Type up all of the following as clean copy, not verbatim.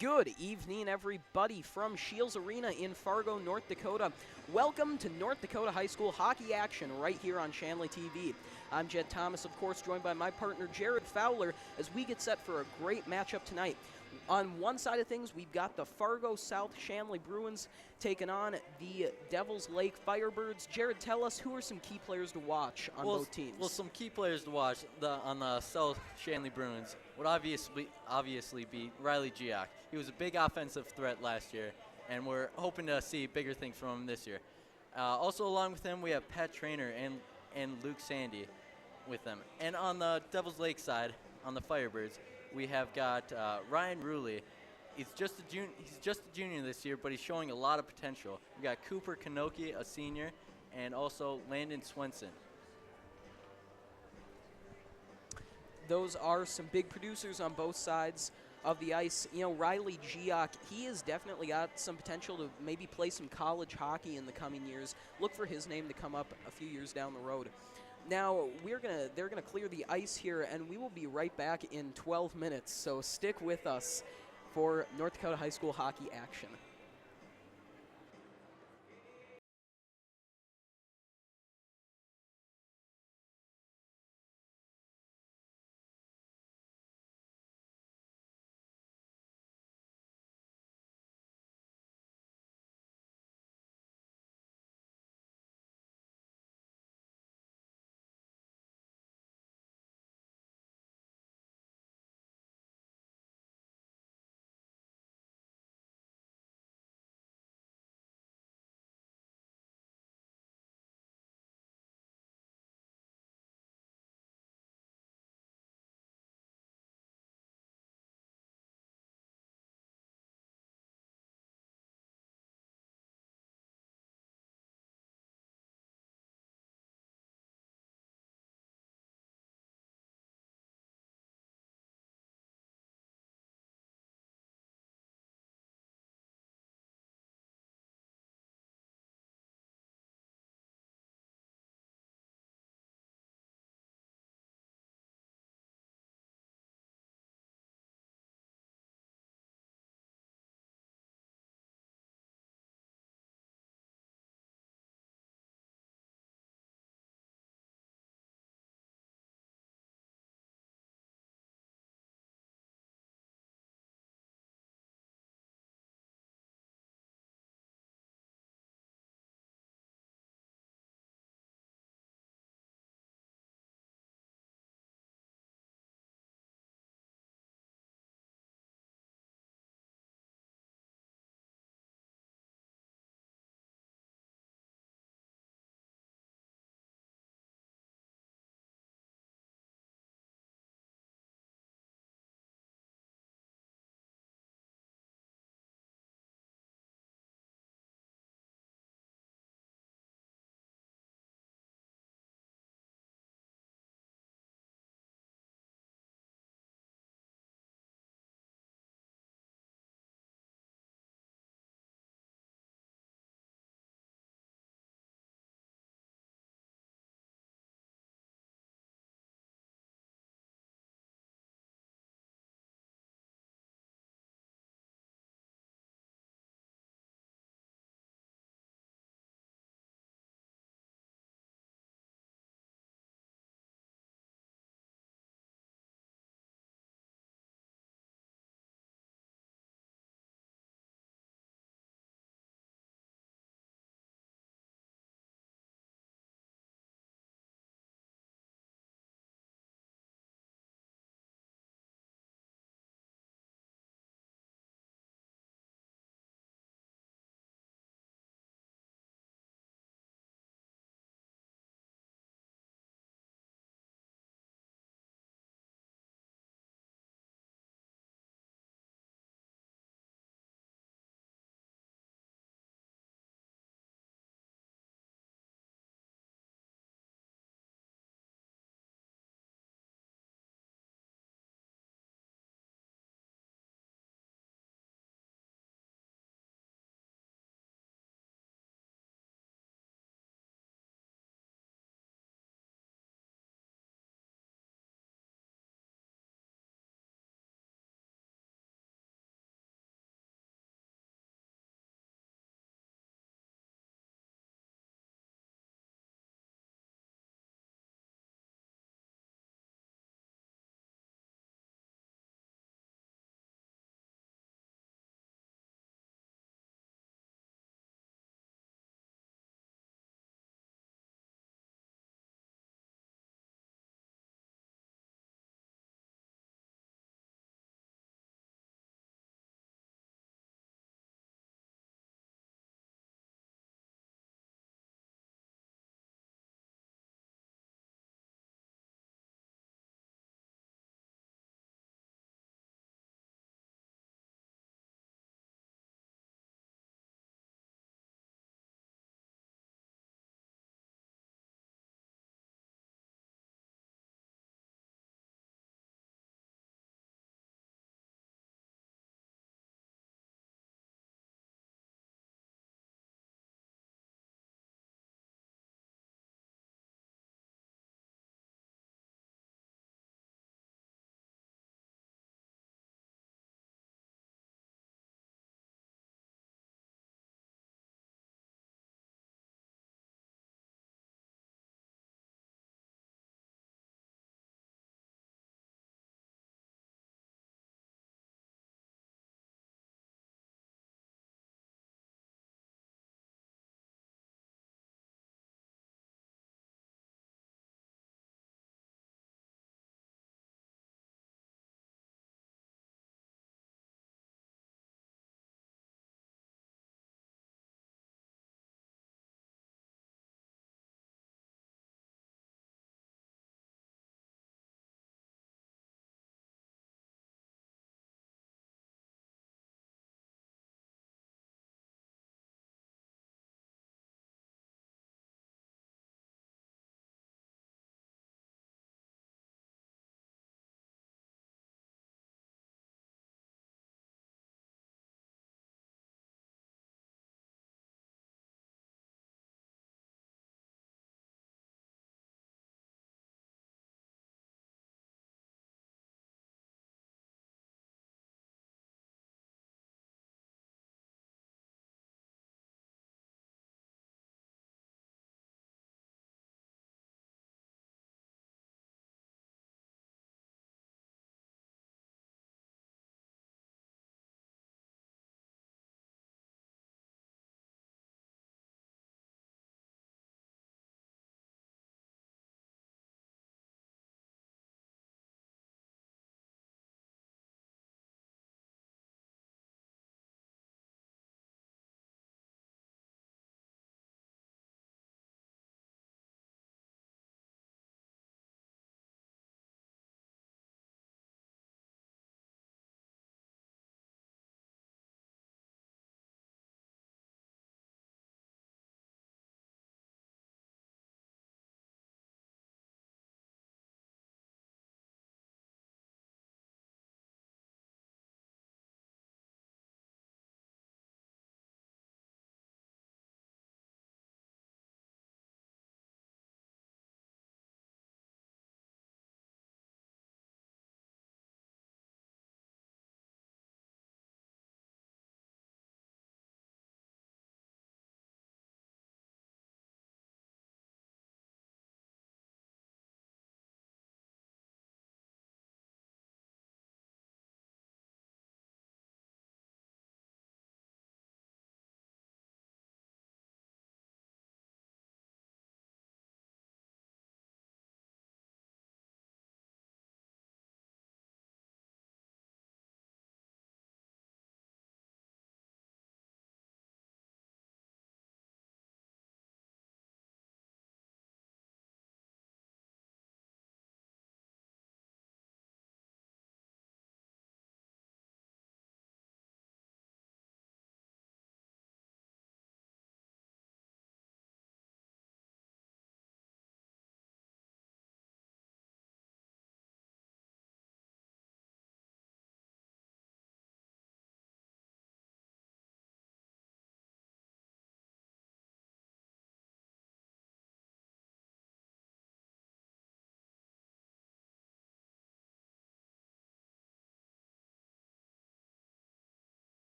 Good evening, everybody, from Scheels Arena in Fargo, North Dakota. Welcome to North Dakota High School hockey action right here on Shanley TV. I'm Jed Thomas, of course, joined by my partner Jared Fowler as we get set for a great matchup tonight. On one side of things, we've got the Fargo South-Shanley Bruins taking on the Devils Lake Firebirds. Jared, tell us who are some key players to watch on both teams. Well, some key players to watch on the South-Shanley Bruins would obviously be Riley Giak. He was a big offensive threat last year, and we're hoping to see bigger things from him this year. Also, along with him, we have Pat Traynor and Luke Sandy with them. And on the Devils Lake side, on the Firebirds, we have got Ryan Ruley. He's just a junior this year, but he's showing a lot of potential. We got Cooper Kanoki, a senior, and also Landon Swenson. Those are some big producers on both sides of the ice. You know, Riley Giak, he has definitely got some potential to maybe play some college hockey in the coming years. Look for his name to come up a few years down the road. Now, they're gonna clear the ice here, and we will be right back in 12 minutes. So stick with us for North Dakota High School hockey action.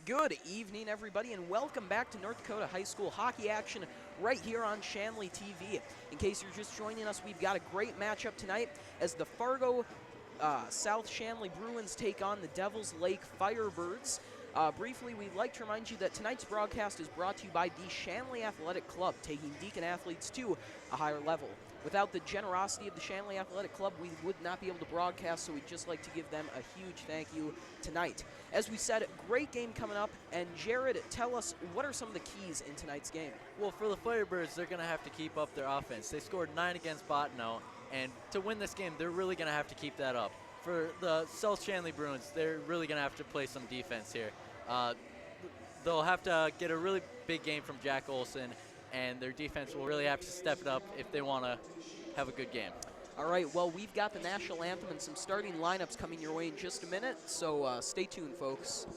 Good evening, everybody, and welcome back to North Dakota High School hockey action right here on Shanley TV. In case you're just joining us, we've got a great matchup tonight as the Fargo South-Shanley Bruins take on the Devils Lake Firebirds. Briefly, we'd like to remind you that tonight's broadcast is brought to you by the Shanley Athletic Club, taking Deacon athletes to a higher level. Without the generosity of the Shanley Athletic Club, we would not be able to broadcast, so we'd just like to give them a huge thank you tonight. As we said, great game coming up, and Jared, tell us, what are some of the keys in tonight's game? Well, for the Firebirds, they're going to have to keep up their offense. They scored 9 against Bottineau, and to win this game, they're really going to have to keep that up. For the South-Shanley Bruins, they're really going to have to play some defense here. They'll have to get a really big game from Jack Olson, and their defense will really have to step it up if they want to have a good game. All right, well, we've got the national anthem and some starting lineups coming your way in just a minute, so stay tuned, folks.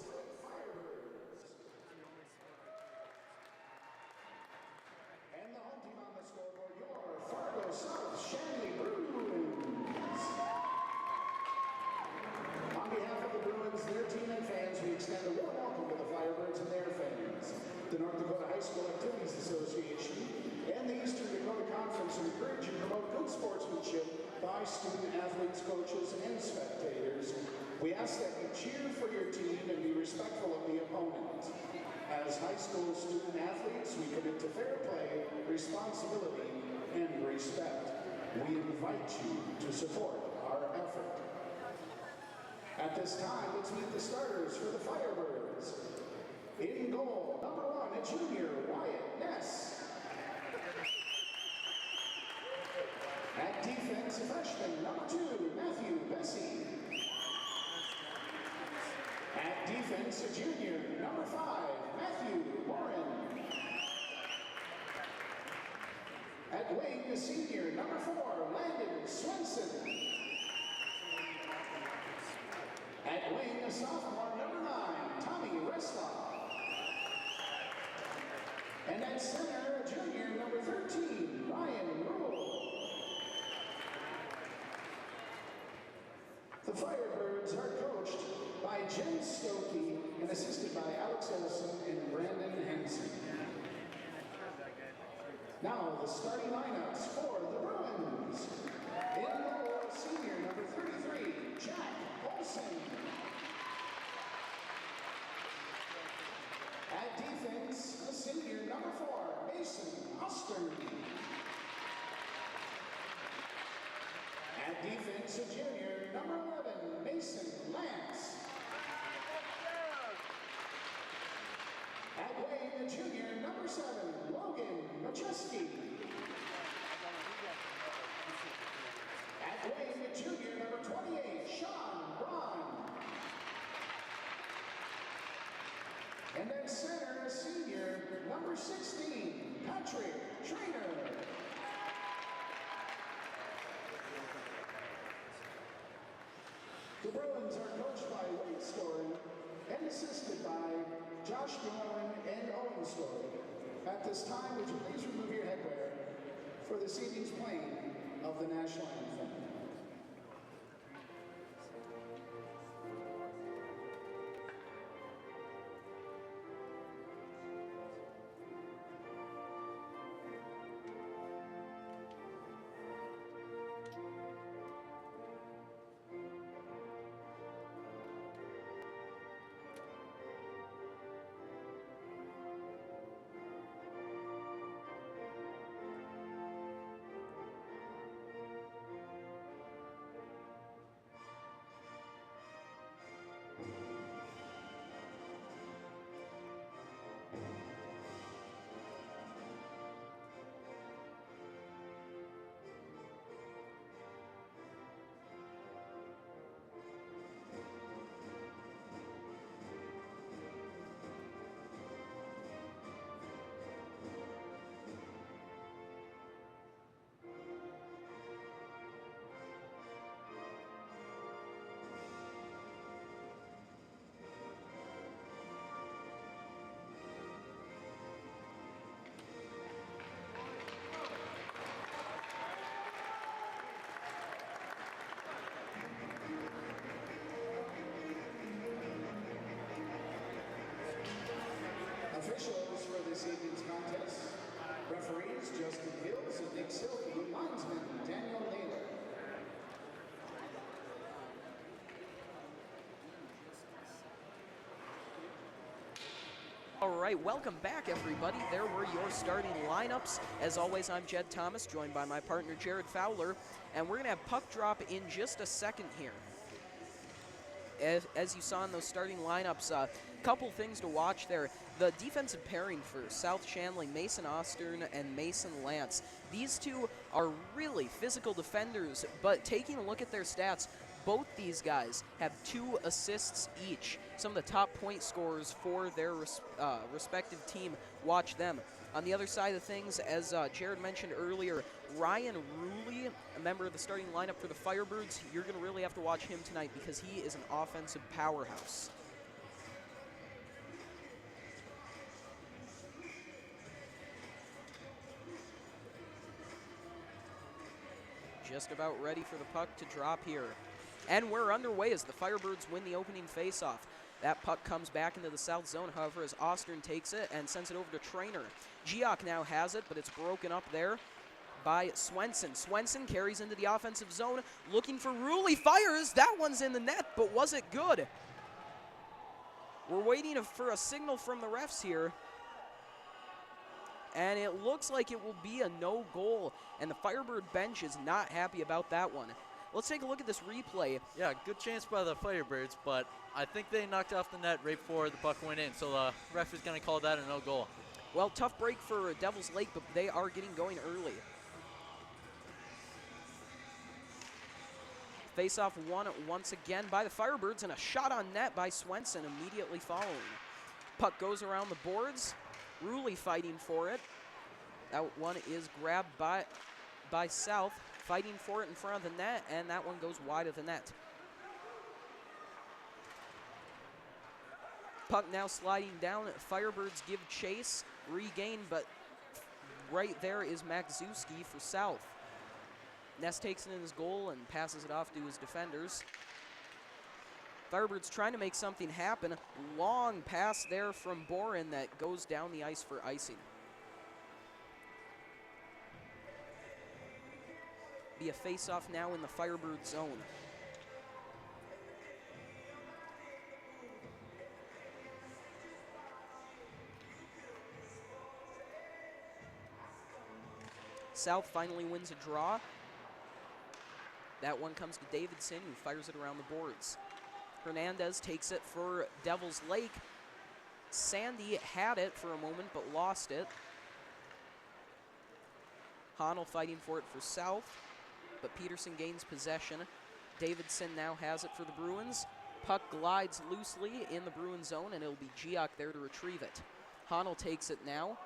And the home team on the scoreboard, your Fargo South-Shanley Bruins. On behalf of the Bruins, their team and fans, we extend a warm welcome to the Firebirds and their fans. The North Dakota High School Activities Association and the Eastern Dakota Conference encourage and promote good sportsmanship by student athletes, coaches, and spectators. We ask that you cheer for your team and be respectful of the opponent. As high school student athletes, we commit to fair play, responsibility, and respect. We invite you to support our effort. At this time, let's meet the starters for the Firebirds. In goal, number 1, a junior, Wyatt Ness. At defense, a freshman, number 2, Matthew Bessie. At defense, a junior, number 5, Matthew Warren. At wing, a senior, number 4, Landon Swenson. At wing, a sophomore, number 9, Tommy Reslov. And at center, a junior, number 13, Ryan Rule. The Firebirds are coached by Jen Stokey and assisted by Alex Olson and Brandon Henson. Now the starting lineups for the Bruins. In goal, senior number 33, Jack Olson. At defense, a senior number 4, Mason Ostern. At defense, a junior number 11, Mason Lance. At wing, a junior number 7, Logan Macheski. At wing, a junior number 28, Sean Braun. And at center, a senior number 16, Patrick Trainer. The Bruins are coached by Wade Story and assisted by Josh Dorn and Owen Story. At this time, would you please remove your headwear for this evening's playing of the national anthem. this evening's contest. Referees Justin Scheels and Nick Silky, linesman Daniel Naylor. All right, welcome back, everybody. There were your starting lineups. As always, I'm Jed Thomas, joined by my partner Jared Fowler, and we're going to have puck drop in just a second here. As you saw in those starting lineups, a couple things to watch there. The defensive pairing for South-Shanley, Mason Ostern and Mason Lance. These two are really physical defenders, but taking a look at their stats, both these guys have 2 assists each. Some of the top point scorers for their respective team. Watch them. On the other side of things, as Jared mentioned earlier, Ryan Ruley, a member of the starting lineup for the Firebirds, you're going to really have to watch him tonight because he is an offensive powerhouse. Just about ready for the puck to drop here. And we're underway as the Firebirds win the opening faceoff. That puck comes back into the south zone, however, as Ostern takes it and sends it over to Trainer. Geock now has it, but it's broken up there by Swenson. Swenson carries into the offensive zone, looking for Ruley, fires. That one's in the net, but was it good? We're waiting for a signal from the refs here. And it looks like it will be a no goal, and the Firebird bench is not happy about that one. Let's take a look at this replay. Yeah, good chance by the Firebirds, but I think they knocked off the net right before the puck went in, so the ref is going to call that a no goal. Well, tough break for Devils Lake, but they are getting going early. Face-off won once again by the Firebirds, and a shot on net by Swenson immediately following. Puck goes around the boards. Ruley fighting for it. That one is grabbed by South, fighting for it in front of the net, and that one goes wide of the net. Puck now sliding down. Firebirds give chase, regain, but right there is Makzewski for South. Ness takes it in his goal and passes it off to his defenders. Firebirds trying to make something happen. Long pass there from Boren that goes down the ice for icing. Be a face-off now in the Firebird zone. South finally wins a draw. That one comes to Davidson, who fires it around the boards. Hernandez takes it for Devils Lake. Sandy had it for a moment, but lost it. Honnell fighting for it for South, but Peterson gains possession. Davidson now has it for the Bruins. Puck glides loosely in the Bruin zone, and it'll be Geock there to retrieve it. Honnell takes it now.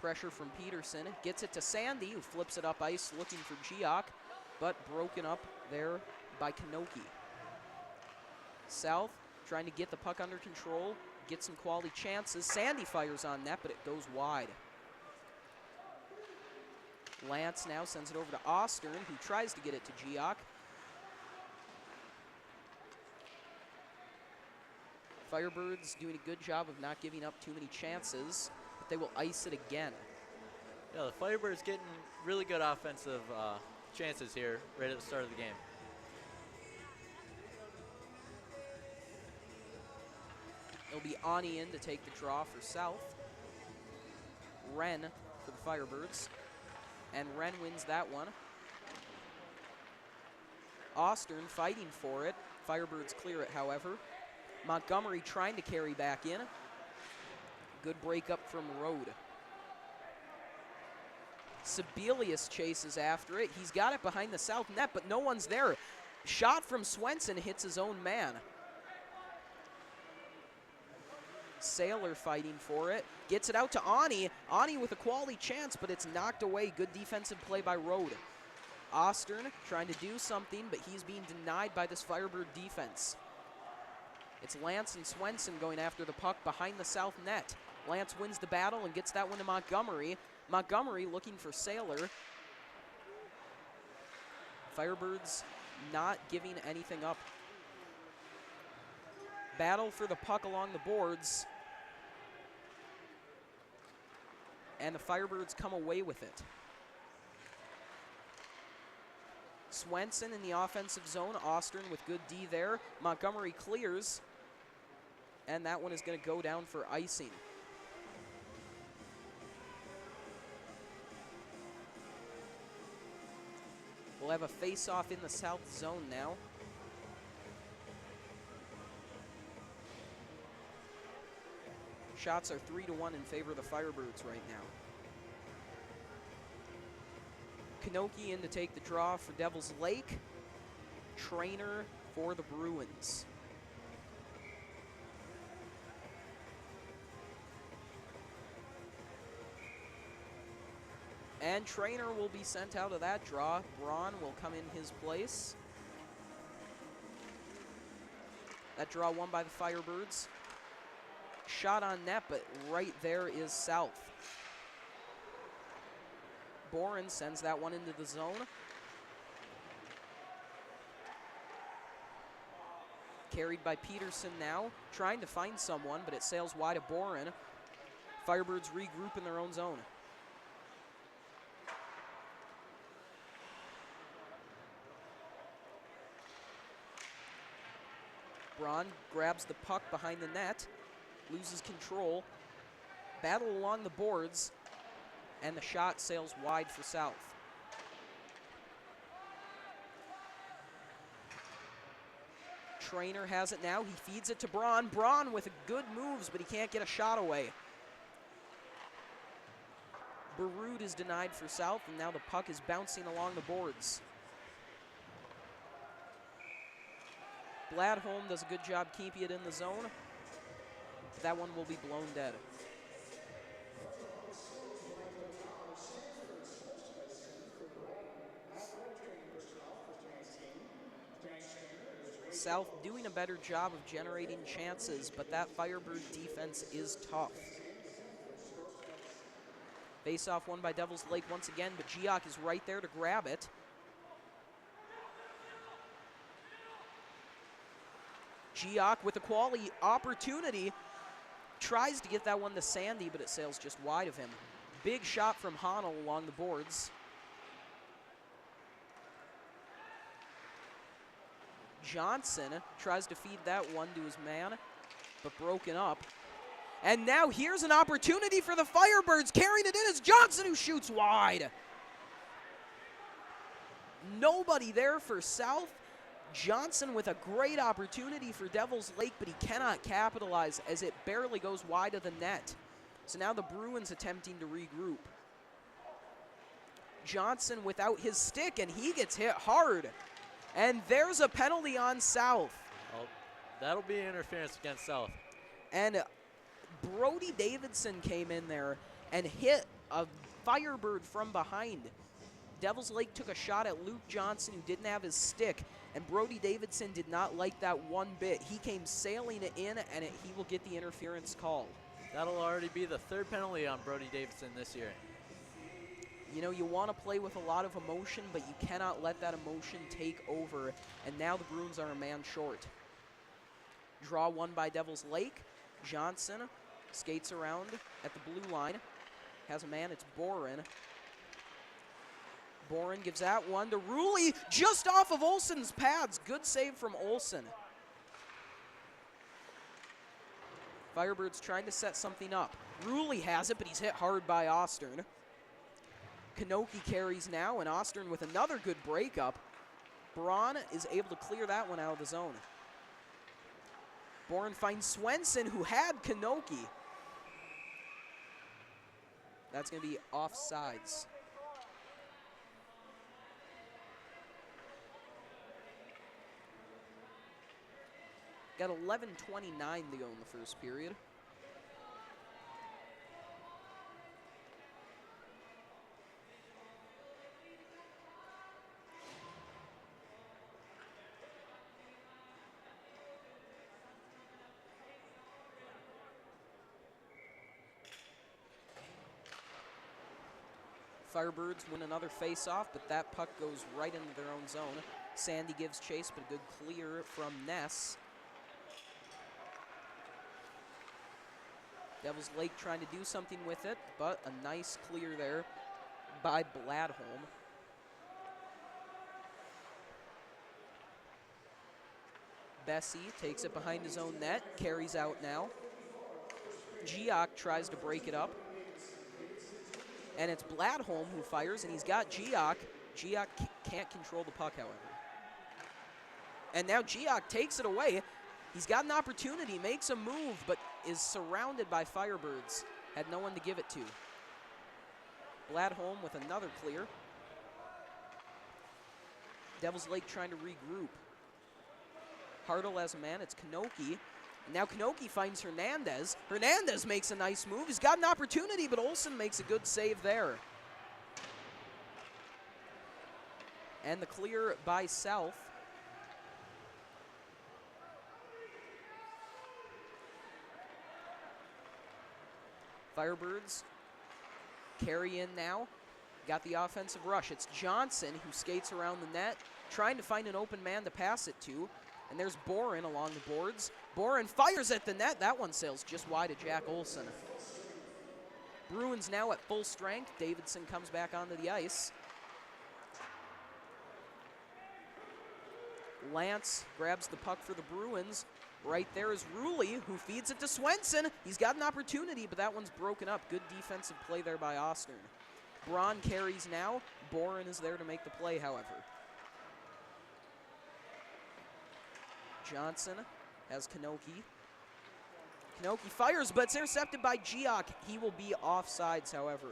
Pressure from Peterson. Gets it to Sandy, who flips it up ice looking for Geock, but broken up there by Kanoki. South trying to get the puck under control, get some quality chances. Sandy fires on net, but it goes wide. Lance now sends it over to Ostern, who tries to get it to Geock. Firebirds doing a good job of not giving up too many chances, but they will ice it again. Yeah, the Firebirds getting really good offensive chances here right at the start of the game. It'll be Ani in to take the draw for South. Wren for the Firebirds. And Wren wins that one. Ostern fighting for it. Firebirds clear it, however. Montgomery trying to carry back in. Good breakup from Rode. Sebelius chases after it. He's got it behind the south net, but no one's there. Shot from Swenson hits his own man. Saylor fighting for it. Gets it out to Ani. Ani with a quality chance, but it's knocked away. Good defensive play by Rode. Ostern trying to do something, but he's being denied by this Firebird defense. It's Lance and Swenson going after the puck behind the south net. Lance wins the battle and gets that one to Montgomery. Montgomery looking for Saylor. Firebirds not giving anything up. Battle for the puck along the boards. and the Firebirds come away with it. Swenson in the offensive zone. Ostern with good D there. Montgomery clears, and that one is going to go down for icing. We'll have a face-off in the south zone now. Shots are 3-1 in favor of the Firebirds right now. Kanoki in to take the draw for Devil's Lake. Trainer for the Bruins. And Trainer will be sent out of that draw. Braun will come in his place. That draw won by the Firebirds. Shot on net, but right there is South. Boren sends that one into the zone. Carried by Peterson now, trying to find someone, but it sails wide of Boren. Firebirds regroup in their own zone. Braun grabs the puck behind the net, loses control, battle along the boards, and the shot sails wide for South. Trainer has it now. He feeds it to Braun. Braun with good moves, but he can't get a shot away. Barud is denied for South, and now the puck is bouncing along the boards. Bladholm does a good job keeping it in the zone. That one will be blown dead. South doing a better job of generating chances, but that Firebird defense is tough. Face-off won by Devil's Lake once again, but Giak is right there to grab it. Giak with a quality opportunity. Tries to get that one to Sandy, but it sails just wide of him. Big shot from Honnold along the boards. Johnson tries to feed that one to his man, but broken up. And now here's an opportunity for the Firebirds. Carrying it in is Johnson, who shoots wide. Nobody there for South. Johnson with a great opportunity for Devil's Lake, but he cannot capitalize as it barely goes wide of the net. So now the Bruins attempting to regroup. Johnson without his stick, and he gets hit hard. And there's a penalty on South. Oh, that'll be interference against South. And Brody Davidson came in there and hit a Firebird from behind. Devil's Lake took a shot at Luke Johnson, who didn't have his stick, and Brody Davidson did not like that one bit. He came sailing it in, and he will get the interference call. That'll already be the third penalty on Brody Davidson this year. You know, you want to play with a lot of emotion, but you cannot let that emotion take over. And now the Bruins are a man short. Draw won by Devil's Lake. Johnson skates around at the blue line. Has a man, it's Boren. Boren gives that one to Ruley, just off of Olsen's pads. Good save from Olsen. Firebirds trying to set something up. Ruley has it, but he's hit hard by Ostern. Kanoki carries now, and Ostern with another good breakup. Braun is able to clear that one out of the zone. Boren finds Swenson, who had Kanoki. That's going to be offsides. Got 11:29 to go in the first period. Firebirds win another face-off, but that puck goes right into their own zone. Sandy gives chase, but a good clear from Ness. Devils Lake trying to do something with it, but a nice clear there by Bladholm. Bessie takes it behind his own net, carries out now. Giach tries to break it up. And it's Bladholm who fires, and he's got Giach. Giach can't control the puck, however. And now Giach takes it away. He's got an opportunity, makes a move, but is surrounded by Firebirds. Had no one to give it to. Bladholm with another clear. Devils Lake trying to regroup. Hartle as a man, it's Knoke. And now Knoke finds Hernandez. Hernandez makes a nice move. He's got an opportunity, but Olsen makes a good save there. And the clear by South. Firebirds carry in now. Got the offensive rush. It's Johnson who skates around the net, trying to find an open man to pass it to. And there's Boren along the boards. Boren fires at the net. That one sails just wide of Jack Olsen. Bruins now at full strength. Davidson comes back onto the ice. Lance grabs the puck for the Bruins. Right there is Rulli, who feeds it to Swenson. He's got an opportunity, but that one's broken up. Good defensive play there by Ostern. Braun carries now. Boren is there to make the play, however. Johnson has Knoke. Knoke fires, but it's intercepted by Giach. He will be offsides, however.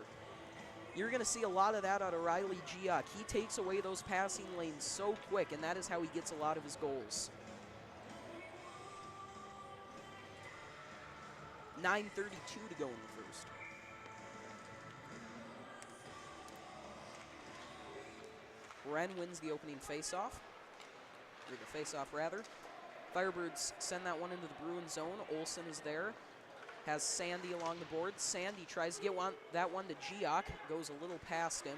You're going to see a lot of that out of Riley Giach. He takes away those passing lanes so quick, and that is how he gets a lot of his goals. 9:32 to go in the first. Wren wins the opening faceoff, or the faceoff rather. Firebirds send that one into the Bruin zone. Olsen is there, has Sandy along the board. Sandy tries to get that one to Giach, goes a little past him.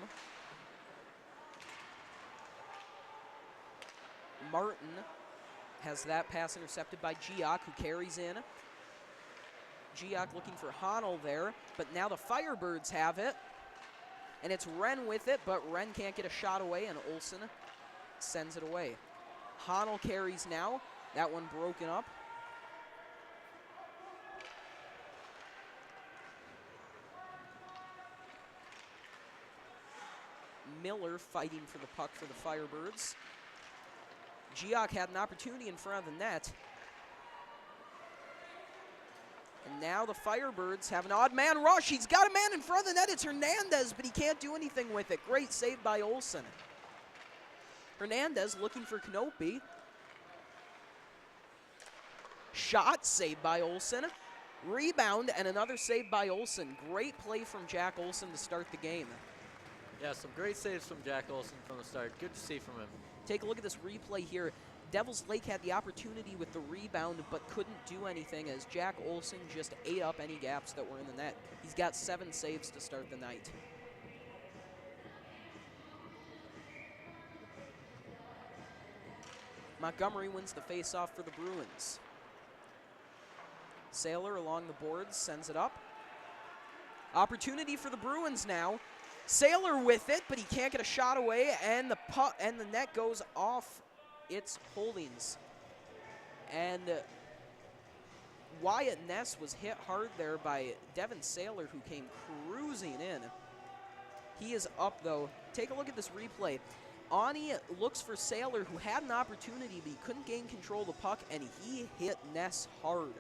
Martin has that pass intercepted by Giach, who carries in. Giach looking for Honnold there, but now the Firebirds have it. And it's Wren with it, but Wren can't get a shot away, and Olsen sends it away. Honnold carries now. That one broken up. Miller fighting for the puck for the Firebirds. Giach had an opportunity in front of the net. And now the Firebirds have an odd man rush. He's got a man in front of the net. It's Hernandez, but he can't do anything with it. Great save by Olsen. Hernandez looking for Knope. Shot saved by Olsen. Rebound and another save by Olsen. Great play from Jack Olsen to start the game. Yeah, some great saves from Jack Olsen from the start. Good to see from him. Take a look at this replay here. Devils Lake had the opportunity with the rebound but couldn't do anything as Jack Olsen just ate up any gaps that were in the net. He's got 7 saves to start the night. Montgomery wins the faceoff for the Bruins. Saylor along the boards sends it up. Opportunity for the Bruins now. Saylor with it, but he can't get a shot away, and the puck and the net goes off its holdings. And Wyatt Ness was hit hard there by Devin Saylor, who came cruising in. He is up, though. Take a look at this replay. Ani looks for Saylor, who had an opportunity, but he couldn't gain control of the puck, and he hit Ness hard.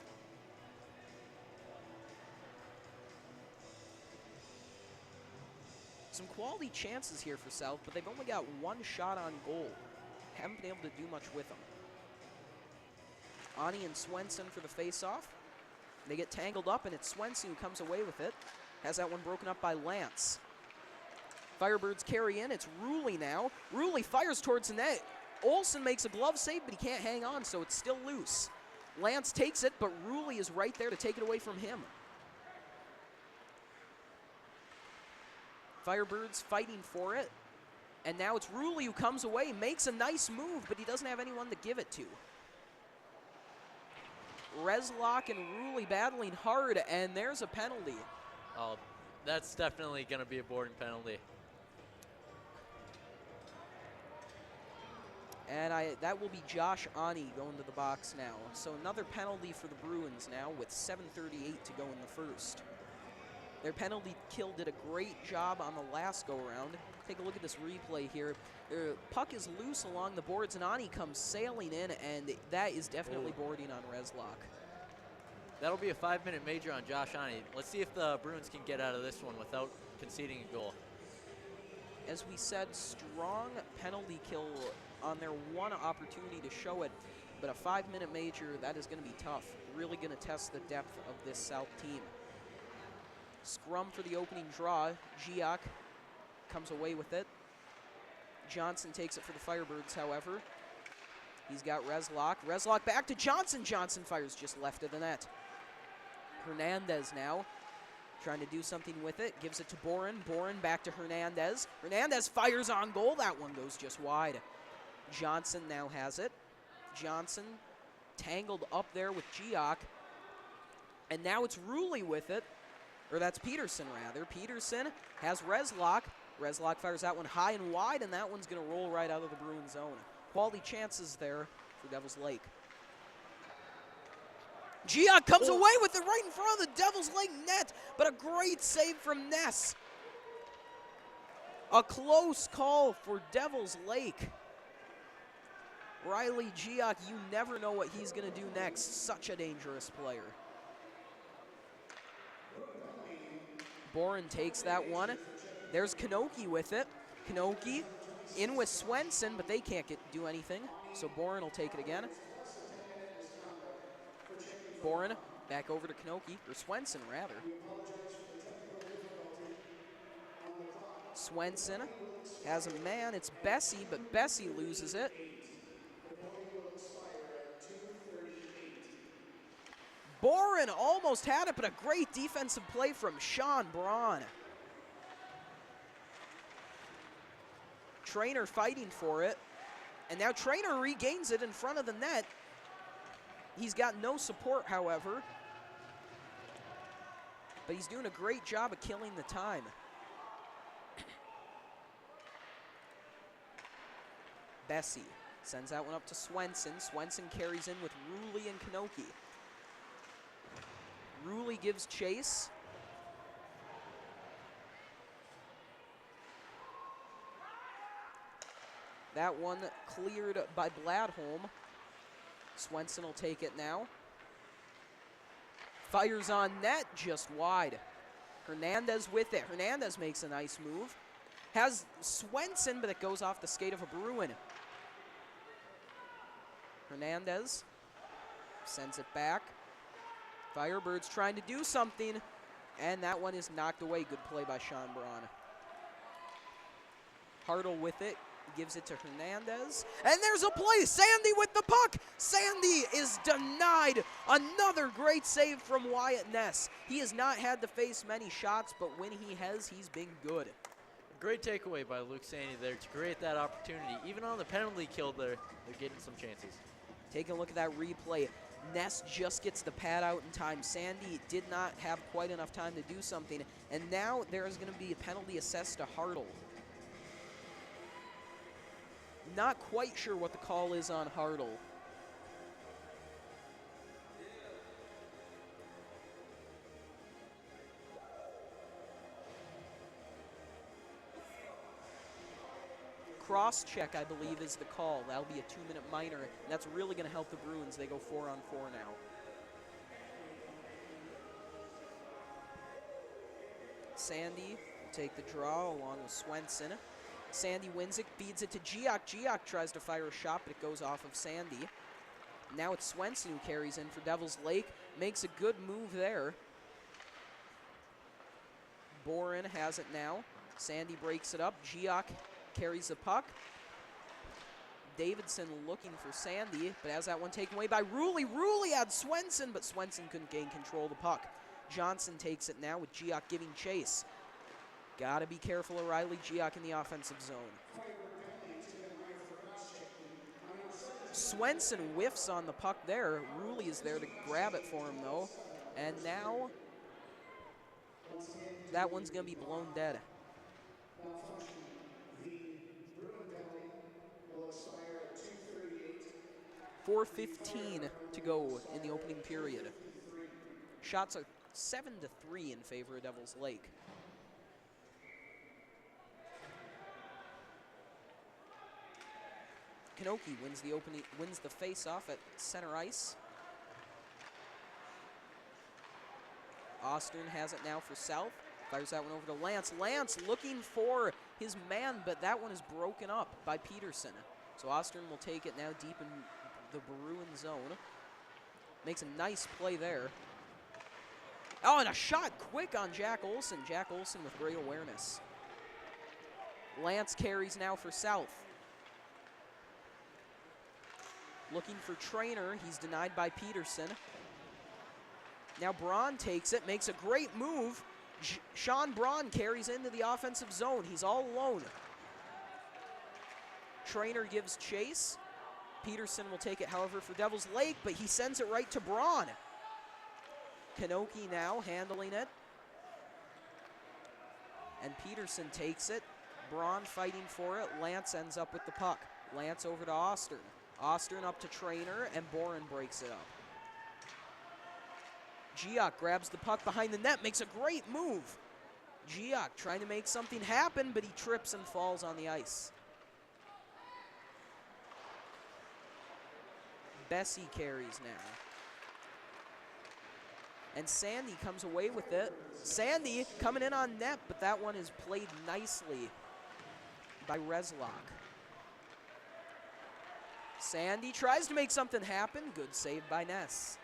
Some quality chances here for South, but they've only got 1 shot on goal. Haven't been able to do much with them. Ani and Swenson for the faceoff. They get tangled up, and it's Swenson who comes away with it. Has that one broken up by Lance. Firebirds carry in. It's Rulli now. Rulli fires towards the net. Olsen makes a glove save, but he can't hang on, so it's still loose. Lance takes it, but Rulli is right there to take it away from him. Firebirds fighting for it. And now it's Rulli who comes away, makes a nice move, but he doesn't have anyone to give it to. Reslock and Ruley battling hard, and there's a penalty. Oh, that's definitely going to be a boarding penalty. And that will be Josh Ani going to the box now. So another penalty for the Bruins now with 7:38 to go in the first. Their penalty kill did a great job on the last go-around. Take a look at this replay here. The puck is loose along the boards, and Ani comes sailing in, and that is definitely boarding on Reslock. That'll be a 5-minute major on Josh Ani. Let's see if the Bruins can get out of this one without conceding a goal. As we said, strong penalty kill on their one opportunity to show it, but a 5-minute major, that is going to be tough. Really going to test the depth of this South team. Scrum for the opening draw. Giak comes away with it. Johnson takes it for the Firebirds, however. He's got Reslock. Reslock back to Johnson. Johnson fires just left of the net. Hernandez now trying to do something with it. Gives it to Boren. Boren back to Hernandez. Hernandez fires on goal. That one goes just wide. Johnson now has it. Johnson tangled up there with Giak. And now it's Ruley with it. Or that's Peterson, rather. Peterson has Reslock. Reslock fires that one high and wide, and that one's going to roll right out of the Bruins zone. Quality chances there for Devil's Lake. Giak comes away with it right in front of the Devil's Lake net, but a great save from Ness. A close call for Devil's Lake. Riley Giak, you never know what he's going to do next. Such a dangerous player. Boren takes that one. There's Kanoki with it. Kanoki in with Swenson, but they can't do anything. So Boren will take it again. Boren back over to Kanoki, or Swenson rather. Swenson has a man. It's Bessie, but Bessie loses it. Boren almost had it, but a great defensive play from Sean Braun. Trainer fighting for it, and now Trainer regains it in front of the net. He's got no support, however, but he's doing a great job of killing the time. Bessie sends that one up to Swenson. Swenson carries in with Ruley and Kanoki. Ruley gives chase. That one cleared by Bladholm. Swenson will take it now. Fires on net, just wide. Hernandez with it. Hernandez makes a nice move. Has Swenson, but it goes off the skate of a Bruin. Hernandez sends it back. Firebirds trying to do something, and that one is knocked away. Good play by Sean Braun. Hartle with it, gives it to Hernandez, and there's a play. Sandy with the puck. Sandy is denied. Another great save from Wyatt Ness. He has not had to face many shots, but when he has, he's been good. Great takeaway by Luke Sandy there to create that opportunity. Even on the penalty kill there, they're getting some chances. Take a look at that replay. Ness just gets the pad out in time. Sandy did not have quite enough time to do something, and now there is going to be a penalty assessed to Hartle. Not quite sure what the call is on Hartle. Cross-check, I believe, is the call. That'll be a 2-minute minor. And that's really going to help the Bruins. They go 4-on-4 now. Sandy will take the draw along with Swenson. Sandy wins it, feeds it to Giak. Giak tries to fire a shot, but it goes off of Sandy. Now it's Swenson who carries in for Devil's Lake. Makes a good move there. Boren has it now. Sandy breaks it up. Giak carries the puck. Davidson looking for Sandy, but has that one taken away by Ruley. Ruley had Swenson, but Swenson couldn't gain control of the puck. Johnson takes it now with Giak giving chase. Gotta be careful of Riley Giak in the offensive zone. Swenson whiffs on the puck there. Ruley is there to grab it for him, though. And now that one's going to be blown dead. 4:15 to go in the opening period. Shots are 7-3 in favor of Devils Lake. Kanoki wins the face-off at center ice. Austin has it now for South. Fires that one over to Lance. Lance looking for his man, but that one is broken up by Peterson. So Austin will take it now deep in the Bruin zone. Makes a nice play there. Oh, and a shot quick on Jack Olson. Jack Olson with great awareness. Lance carries now for South. Looking for Trainer. He's denied by Peterson. Now Braun takes it, makes a great move. Sean Braun carries into the offensive zone. He's all alone. Trainer gives chase. Peterson will take it, however, for Devils Lake, but he sends it right to Braun. Kanoki now handling it. And Peterson takes it. Braun fighting for it. Lance ends up with the puck. Lance over to Ostern. Ostern up to Trainer, and Boren breaks it up. Giak grabs the puck behind the net, makes a great move. Giak trying to make something happen, but he trips and falls on the ice. Bessie carries now. And Sandy comes away with it. Sandy coming in on net, but that one is played nicely by Reslock. Sandy tries to make something happen. Good save by Ness.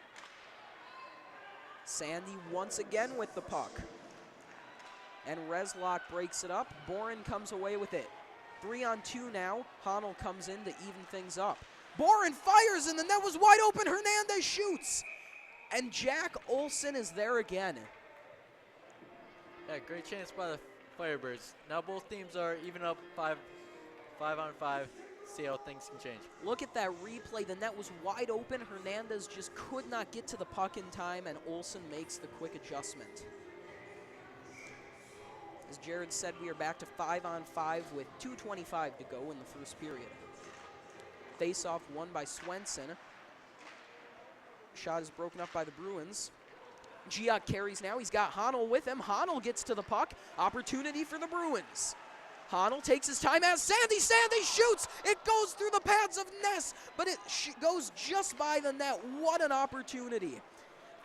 Sandy once again with the puck. And Reslock breaks it up. Boren comes away with it. 3-on-2 now. Honnold comes in to even things up. Boren fires and the net was wide open. Hernandez shoots. And Jack Olson is there again. Yeah, great chance by the Firebirds. Now both teams are even up 5-on-5. See how things can change. Look at that replay. The net was wide open. Hernandez just could not get to the puck in time, and Olson makes the quick adjustment. As Jared said, we are back to 5-on-5 with 2:25 to go in the first period. Face-off won by Swenson. Shot is broken up by the Bruins. Giak carries now. He's got Honnold with him. Honnold gets to the puck. Opportunity for the Bruins. Honnold takes his time as Sandy. Sandy shoots. It goes through the pads of Ness, but it goes just by the net. What an opportunity.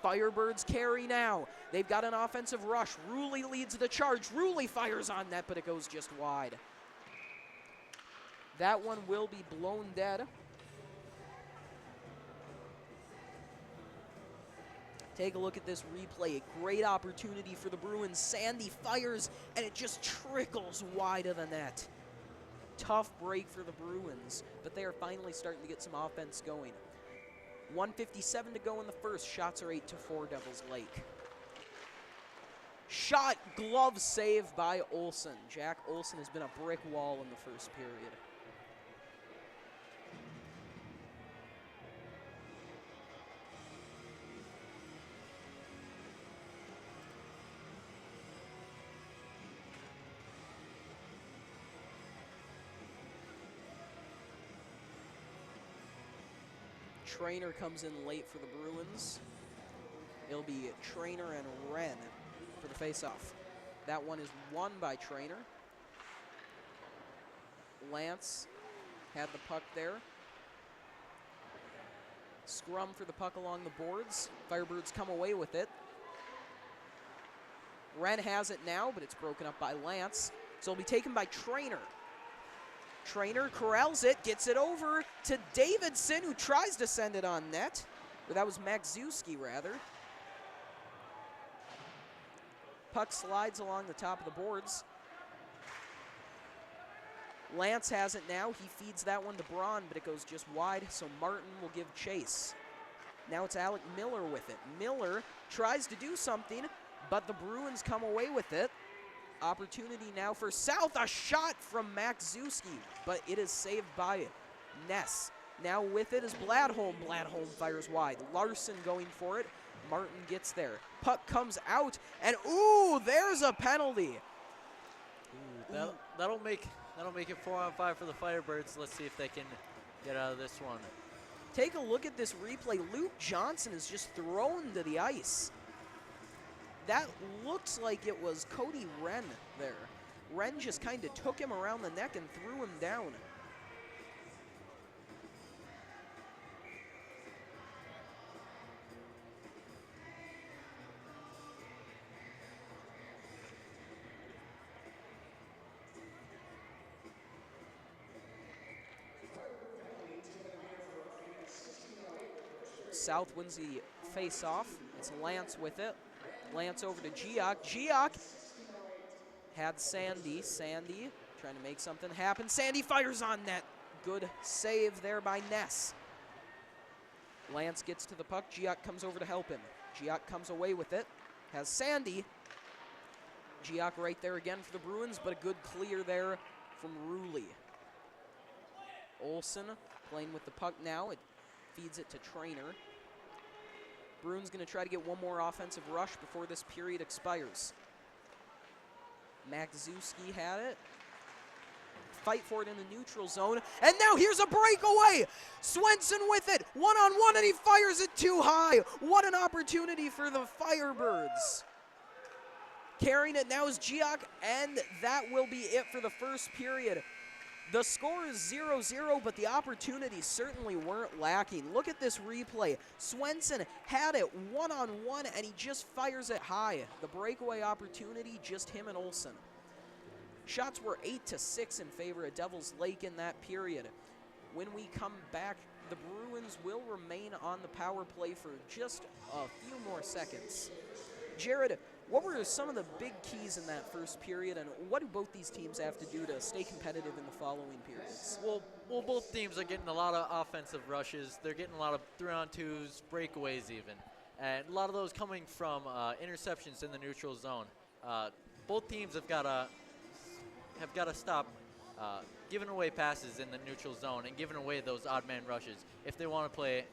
Firebirds carry now. They've got an offensive rush. Ruley leads the charge. Ruley fires on net, but it goes just wide. That one will be blown dead. Take a look at this replay. A great opportunity for the Bruins. Sandy fires, and it just trickles wide of the net. Tough break for the Bruins, but they are finally starting to get some offense going. 1:57 to go in the first. Shots are 8-4 Devils Lake. Shot, glove save by Olson. Jack Olson has been a brick wall in the first period. Trainer comes in late for the Bruins. It'll be Trainer and Wren for the faceoff. That one is won by Trainer. Lance had the puck there. Scrum for the puck along the boards. Firebirds come away with it. Wren has it now, but it's broken up by Lance. So it'll be taken by Trainer. Trainer corrals it, gets it over to Davidson, who tries to send it on net. Or that was Magzewski, rather. Puck slides along the top of the boards. Lance has it now. He feeds that one to Braun, but it goes just wide, so Martin will give chase. Now it's Alec Miller with it. Miller tries to do something, but the Bruins come away with it. Opportunity now for South. A shot from Magzewski, but it is saved by Ness. Now with it is Bladholm. Bladholm fires wide. Larson going for it. Martin gets there. Puck comes out, and ooh, there's a penalty. That'll make it 4-on-5 for the Firebirds. Let's see if they can get out of this one. Take a look at this replay. Luke Johnson is just thrown to the ice. That looks like it was Cody Wren there. Wren just kind of took him around the neck and threw him down. South wins the face-off. It's Lance with it. Lance over to Giak. Giak had Sandy. Sandy trying to make something happen. Sandy fires on net. Good save there by Ness. Lance gets to the puck. Giak comes over to help him. Giak comes away with it. Has Sandy. Giak right there again for the Bruins, but a good clear there from Ruley. Olsen playing with the puck now. It feeds it to Trainer. Bruins going to try to get one more offensive rush before this period expires. Makzewski had it. Fight for it in the neutral zone. And now here's a breakaway. Swenson with it. One-on-one, and he fires it too high. What an opportunity for the Firebirds. Carrying it now is Giak, and that will be it for the first period. The score is 0-0, but the opportunities certainly weren't lacking. Look at this replay. Swenson had it one-on-one, and he just fires it high. The breakaway opportunity, just him and Olsen. Shots were 8-6 in favor of Devils Lake in that period. When we come back, the Bruins will remain on the power play for just a few more seconds. Jared, what were some of the big keys in that first period, and what do both these teams have to do to stay competitive in the following periods? Well, both teams are getting a lot of offensive rushes. They're getting a lot of 3-on-2s, breakaways even, and a lot of those coming from interceptions in the neutral zone. Both teams have got to stop giving away passes in the neutral zone and giving away those odd man rushes if they want to play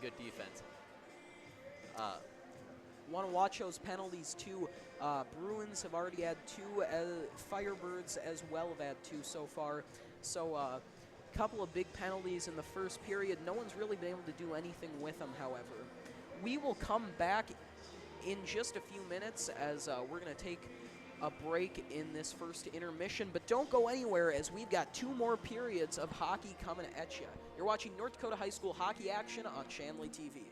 good defense. Want to watch those penalties too. Bruins have already had 2. Firebirds as well have had 2 so far. So a couple of big penalties in the first period. No one's really been able to do anything with them, however. We will come back in just a few minutes as we're going to take a break in this first intermission. But don't go anywhere, as we've got 2 more periods of hockey coming at you. You're watching North Dakota High School hockey action on Shanley TV.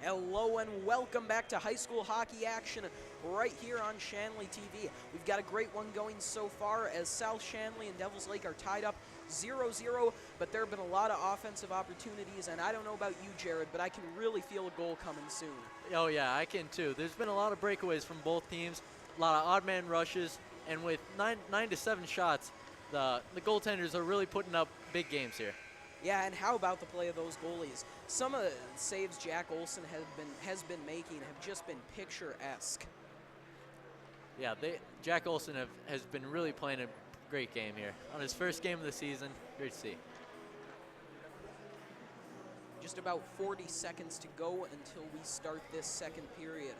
Hello and welcome back to high school hockey action right here on Shanley TV. We've got a great one going so far as South-Shanley and Devils Lake are tied up 0-0, but there have been a lot of offensive opportunities, and I don't know about you, Jared, but I can really feel a goal coming soon. Oh yeah, I can too. There's been a lot of breakaways from both teams, a lot of odd man rushes, and with 9 to 7 shots, the goaltenders are really putting up big games here. Yeah, and how about the play of those goalies? Some of the saves Jack Olson has been making have just been picturesque. Yeah, Jack Olson has been really playing a great game here. On his first game of the season, great to see. Just about 40 seconds to go until we start this second period.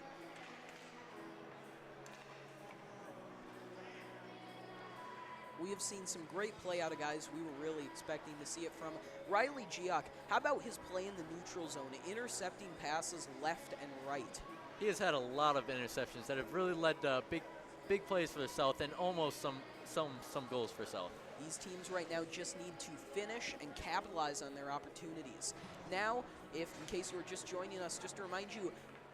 We have seen some great play out of guys we were really expecting to see it from. Riley Giach, how about his play in the neutral zone, intercepting passes left and right? He has had a lot of interceptions that have really led to big plays for the South and almost some goals for South. These teams right now just need to finish and capitalize on their opportunities. Now, in case you were just joining us, just to remind you,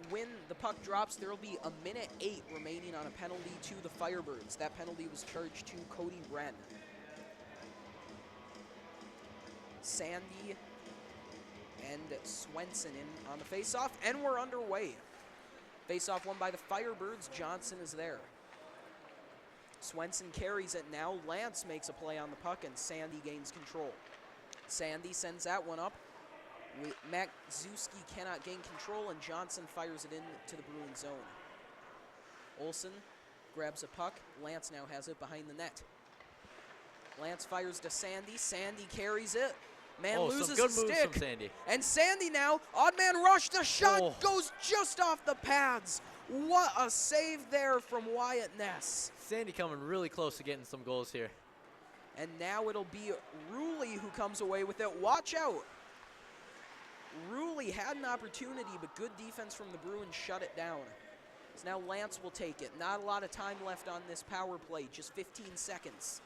when the puck drops, there will be a minute 8 remaining on a penalty to the Firebirds. That penalty was charged to Cody Wren. Sandy and Swenson in on the faceoff, and we're underway. Faceoff won by the Firebirds. Johnson is there. Swenson carries it now. Lance makes a play on the puck, and Sandy gains control. Sandy sends that one up. Mac Zuski cannot gain control, and Johnson fires it into the Bruins zone. Olson grabs a puck. Lance now has it behind the net. Lance fires to Sandy. Sandy carries it. Man loses his stick. From Sandy. And Sandy now, odd man rush. The shot goes just off the pads. What a save there from Wyatt Ness. Sandy coming really close to getting some goals here. And now it'll be Ruley who comes away with it. Watch out. Ruley had an opportunity, but good defense from the Bruins shut it down. So now Lance will take it. Not a lot of time left on this power play, just 15 seconds.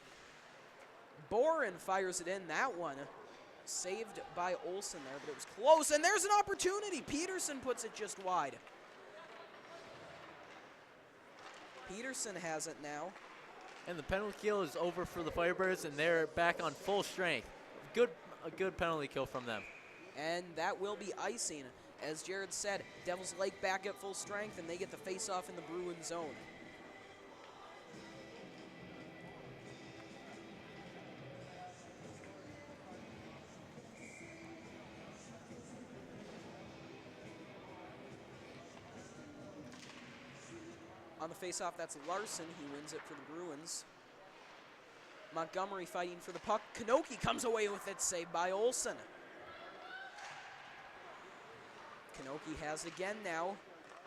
Boren fires it in. That one saved by Olson there, but it was close. And there's an opportunity. Peterson puts it just wide. Peterson has it now. And the penalty kill is over for the Firebirds, and they're back on full strength. A good penalty kill from them. And that will be icing. As Jared said, Devils Lake back at full strength, and they get the face-off in the Bruins zone. On the face-off, that's Larson. He wins it for the Bruins. Montgomery fighting for the puck. Kanoki comes away with it, saved by Olson. Kanoki has it again now.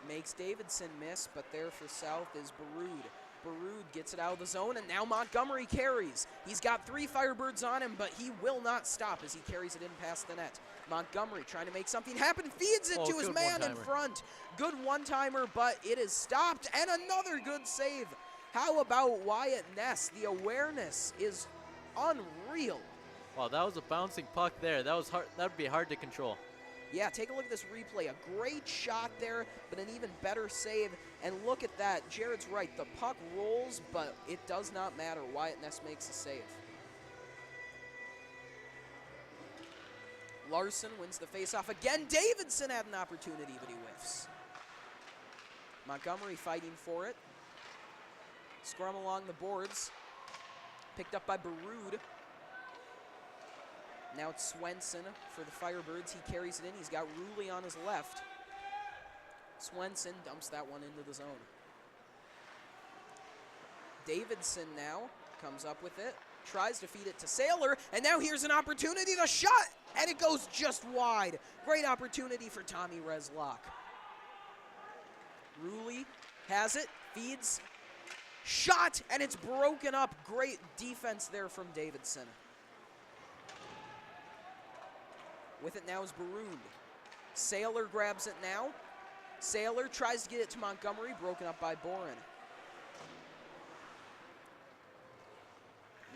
Makes Davidson miss, but there for South is Baroud. Baroud gets it out of the zone, and now Montgomery carries. He's got 3 Firebirds on him, but he will not stop as he carries it in past the net. Montgomery trying to make something happen, feeds it to his man in front. Good one-timer, but it is stopped, and another good save. How about Wyatt Ness? The awareness is unreal. Wow, that was a bouncing puck there. That would be hard to control. Yeah, take a look at this replay. A great shot there, but an even better save. And look at that. Jared's right. The puck rolls, but it does not matter. Wyatt Ness makes a save. Larson wins the faceoff again. Davidson had an opportunity, but he whiffs. Montgomery fighting for it. Scrum along the boards. Picked up by Baroud. Now it's Swenson for the Firebirds. He carries it in. He's got Ruley on his left. Swenson dumps that one into the zone. Davidson now comes up with it. Tries to feed it to Saylor. And now here's an opportunity. The shot! And it goes just wide. Great opportunity for Tommy Reslock. Ruley has it. Feeds. Shot! And it's broken up. Great defense there from Davidson. With it now is Baroud. Saylor grabs it now. Saylor tries to get it to Montgomery, broken up by Boren.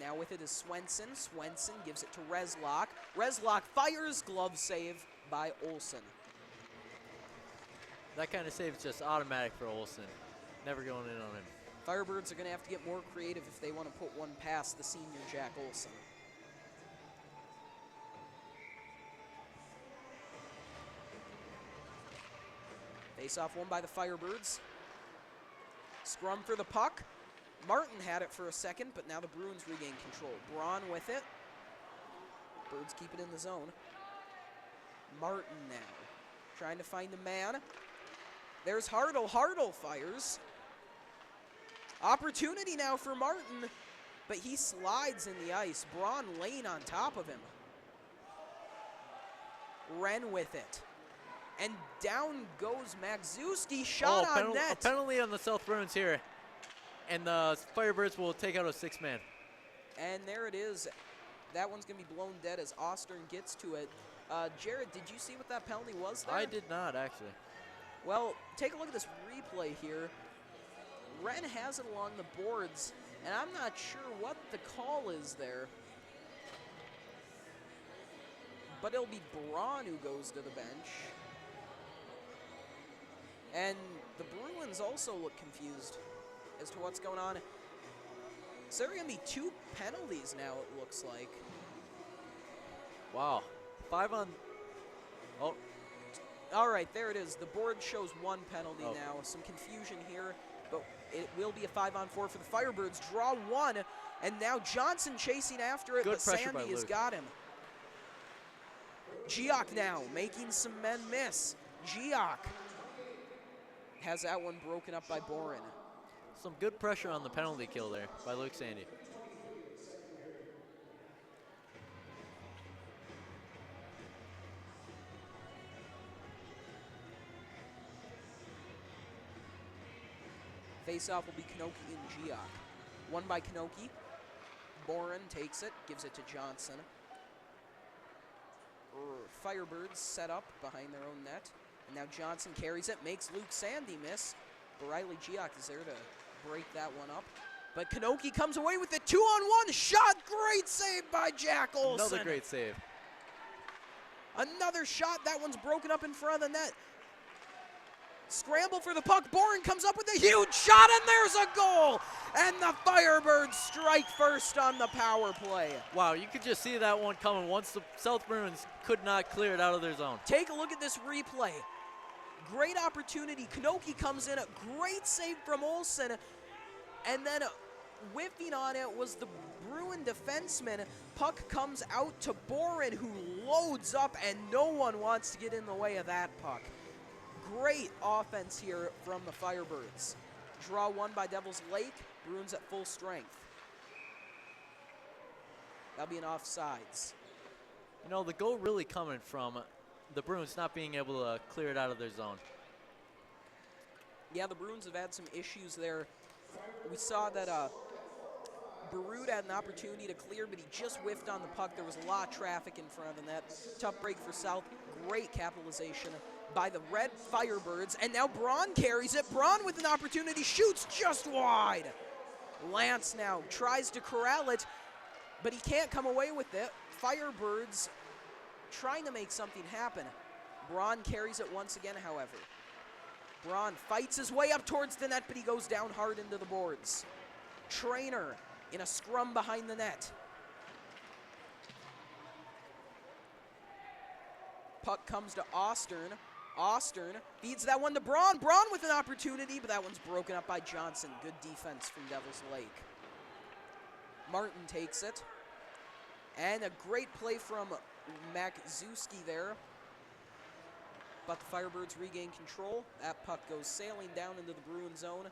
Now with it is Swenson. Swenson gives it to Reslock. Reslock fires, glove save by Olson. That kind of save is just automatic for Olsen. Never going in on him. Firebirds are going to have to get more creative if they want to put one past the senior Jack Olsen. Face-off won by the Firebirds. Scrum for the puck. Martin had it for a second, but now the Bruins regain control. Braun with it. Birds keep it in the zone. Martin now trying to find a man. There's Hartle. Hartle fires. Opportunity now for Martin, but he slides in the ice. Braun laying on top of him. Wren with it. And down goes Magzewski. Shot on net. A penalty on the South Bruins here. And the Firebirds will take out a 6-man. And there it is. That one's going to be blown dead as Ostern gets to it. Jared, did you see what that penalty was there? I did not, actually. Well, take a look at this replay here. Wren has it along the boards, and I'm not sure what the call is there. But it'll be Braun who goes to the bench. And the Bruins also look confused as to what's going on. So there are going to be 2 penalties now, it looks like. Wow. 5 on... Oh. All right, there it is. The board shows 1 penalty now. Some confusion here, but it will be a 5-on-4 for the Firebirds. Draw 1, and now Johnson chasing after it, Good but pressure by Sandy has Luke. got him. Gioc now making some men miss. Gioc has that one broken up by Boren. Some good pressure on the penalty kill there by Luke Sandy. Face-off will be Knoke and Gioc. Won by Knoke. Boren takes it, gives it to Johnson. Firebirds set up behind their own net. And now Johnson carries it, makes Luke Sandy miss. But Riley Gioc is there to break that one up. But Knoke comes away with it. 2-on-1 shot. Great save by Jack Olsen. Another great save. Another shot. That one's broken up in front of the net. Scramble for the puck. Boren comes up with a huge shot, and there's a goal. And the Firebirds strike first on the power play. Wow, you could just see that one coming once the South Bruins could not clear it out of their zone. Take a look at this replay. Great opportunity. Knoke comes in. A great save from Olsen. And then whiffing on it was the Bruin defenseman. Puck comes out to Boren, who loads up, and no one wants to get in the way of that puck. Great offense here from the Firebirds. Draw 1 by Devils Lake. Bruins at full strength. That'll be an offsides. You know, the goal really coming from the Bruins not being able to clear it out of their zone. Yeah, the Bruins have had some issues there. We saw that Barud had an opportunity to clear, but he just whiffed on the puck. There was a lot of traffic in front of the net. Tough break for South. Great capitalization by the Red Firebirds. And now Braun carries it. Braun with an opportunity, shoots just wide. Lance now tries to corral it, but he can't come away with it. Firebirds trying to make something happen. Braun carries it once again, however. Braun fights his way up towards the net, but he goes down hard into the boards. Trainer in a scrum behind the net. Puck comes to Ostern. Ostern feeds that one to Braun. Braun with an opportunity, but that one's broken up by Johnson. Good defense from Devils Lake. Martin takes it. And a great play from Magzewski there. But the Firebirds regain control. That puck goes sailing down into the Bruin zone,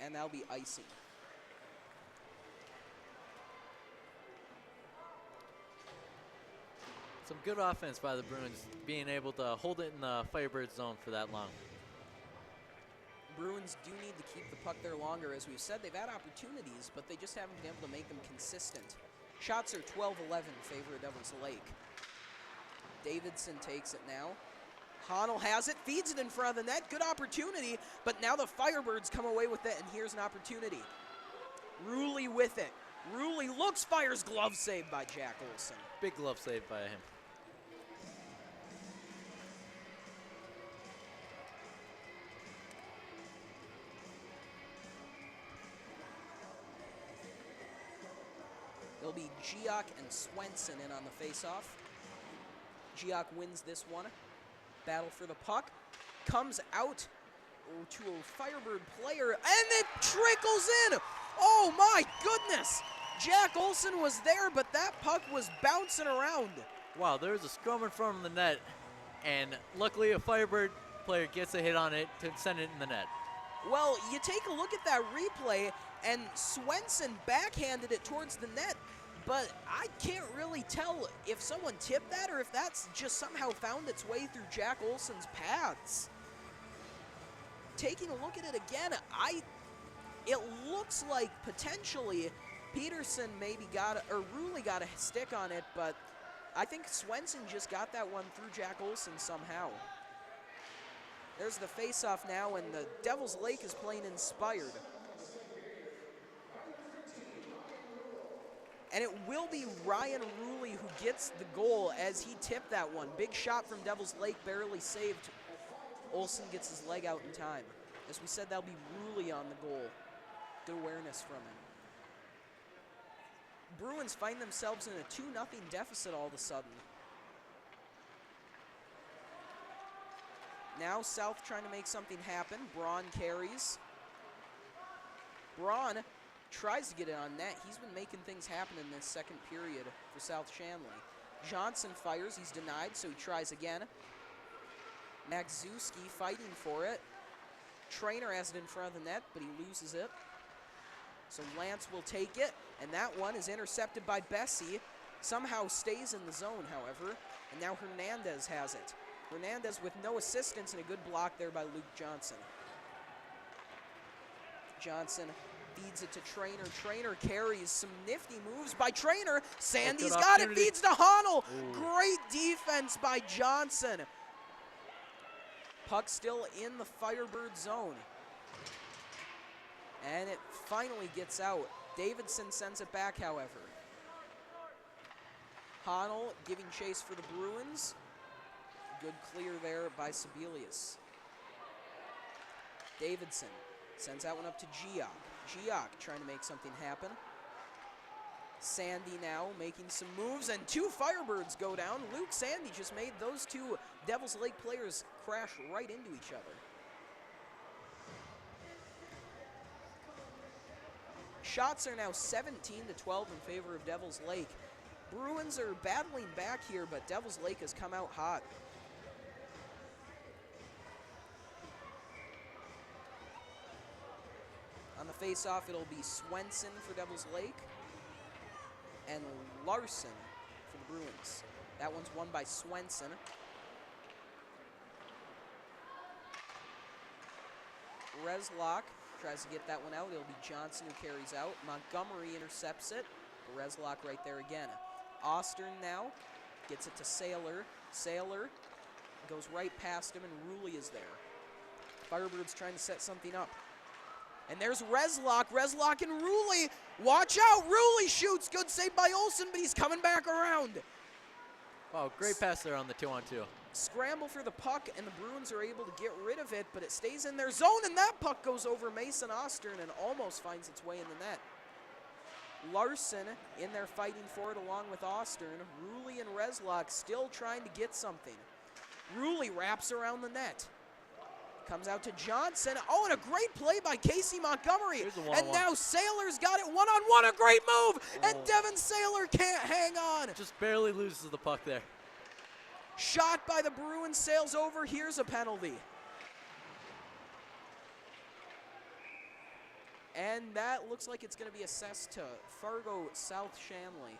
and that'll be icing. Some good offense by the Bruins, being able to hold it in the Firebird zone for that long. Bruins do need to keep the puck there longer. As we've said, they've had opportunities, but they just haven't been able to make them consistent. Shots are 12-11 in favor of Devils Lake. Davidson takes it now. Honnell has it, feeds it in front of the net. Good opportunity, but now the Firebirds come away with it, and here's an opportunity. Ruley with it. Ruley looks, fires, glove save by Jack Olsen. Big glove save by him. Giak and Swenson in on the faceoff. Giak wins this one. Battle for the puck. Comes out to a Firebird player, and it trickles in! Oh my goodness! Jack Olson was there, but that puck was bouncing around. Wow, there was a scrum in front of the net, and luckily a Firebird player gets a hit on it to send it in the net. Well, you take a look at that replay, and Swenson backhanded it towards the net, but I can't really tell if someone tipped that or if that's just somehow found its way through Jack Olson's pads. Taking a look at it again, it looks like potentially Peterson maybe Ruley got a stick on it, but I think Swenson just got that one through Jack Olson somehow. There's the face-off now, and the Devil's Lake is playing inspired. And it will be Ryan Ruley who gets the goal as he tipped that one. Big shot from Devil's Lake, barely saved. Olson gets his leg out in time. As we said, that'll be Ruley on the goal. Good awareness from him. Bruins find themselves in a 2-0 deficit all of a sudden. Now South trying to make something happen. Braun carries. Braun tries to get it on net. He's been making things happen in this second period for South-Shanley. Johnson fires. He's denied, so he tries again. Magzewski fighting for it. Trainer has it in front of the net, but he loses it. So Lance will take it, and that one is intercepted by Bessie. Somehow stays in the zone, however, and now Hernandez has it. Hernandez with no assistance and a good block there by Luke Johnson. Johnson feeds it to Trainer. Trainer carries, some nifty moves by Trainer. Sandy's got it, feeds to Honnell. Great defense by Johnson. Puck still in the Firebird zone. And it finally gets out. Davidson sends it back, however. Honnell giving chase for the Bruins. Good clear there by Sebelius. Davidson sends that one up to Giak. Giak trying to make something happen. Sandy now making some moves, and 2 Firebirds go down. Luke Sandy just made those 2 Devil's Lake players crash right into each other. Shots are now 17-12 in favor of Devil's Lake. Bruins are battling back here, but Devil's Lake has come out hot. On the face-off, it'll be Swenson for Devil's Lake and Larson for the Bruins. That one's won by Swenson. Reslock tries to get that one out. It'll be Johnson who carries out. Montgomery intercepts it. Reslock right there again. Ostern now gets it to Saylor. Saylor goes right past him, and Ruley is there. Firebirds trying to set something up. And there's Reslock. Reslock and Ruley. Watch out. Ruley shoots. Good save by Olson, but he's coming back around. Wow, great pass there on the 2-on-2. Scramble for the puck, and the Bruins are able to get rid of it, but it stays in their zone, and that puck goes over Mason Ostern and almost finds its way in the net. Larson in there fighting for it along with Ostern. Ruley and Reslock still trying to get something. Ruley wraps around the net. Comes out to Johnson. Oh, and a great play by Casey Montgomery. And now Saylor's got it one-on-one. A great move. And Devin Saylor can't hang on. Just barely loses the puck there. Shot by the Bruins, sails over. Here's a penalty. And that looks like it's going to be assessed to Fargo South-Shanley.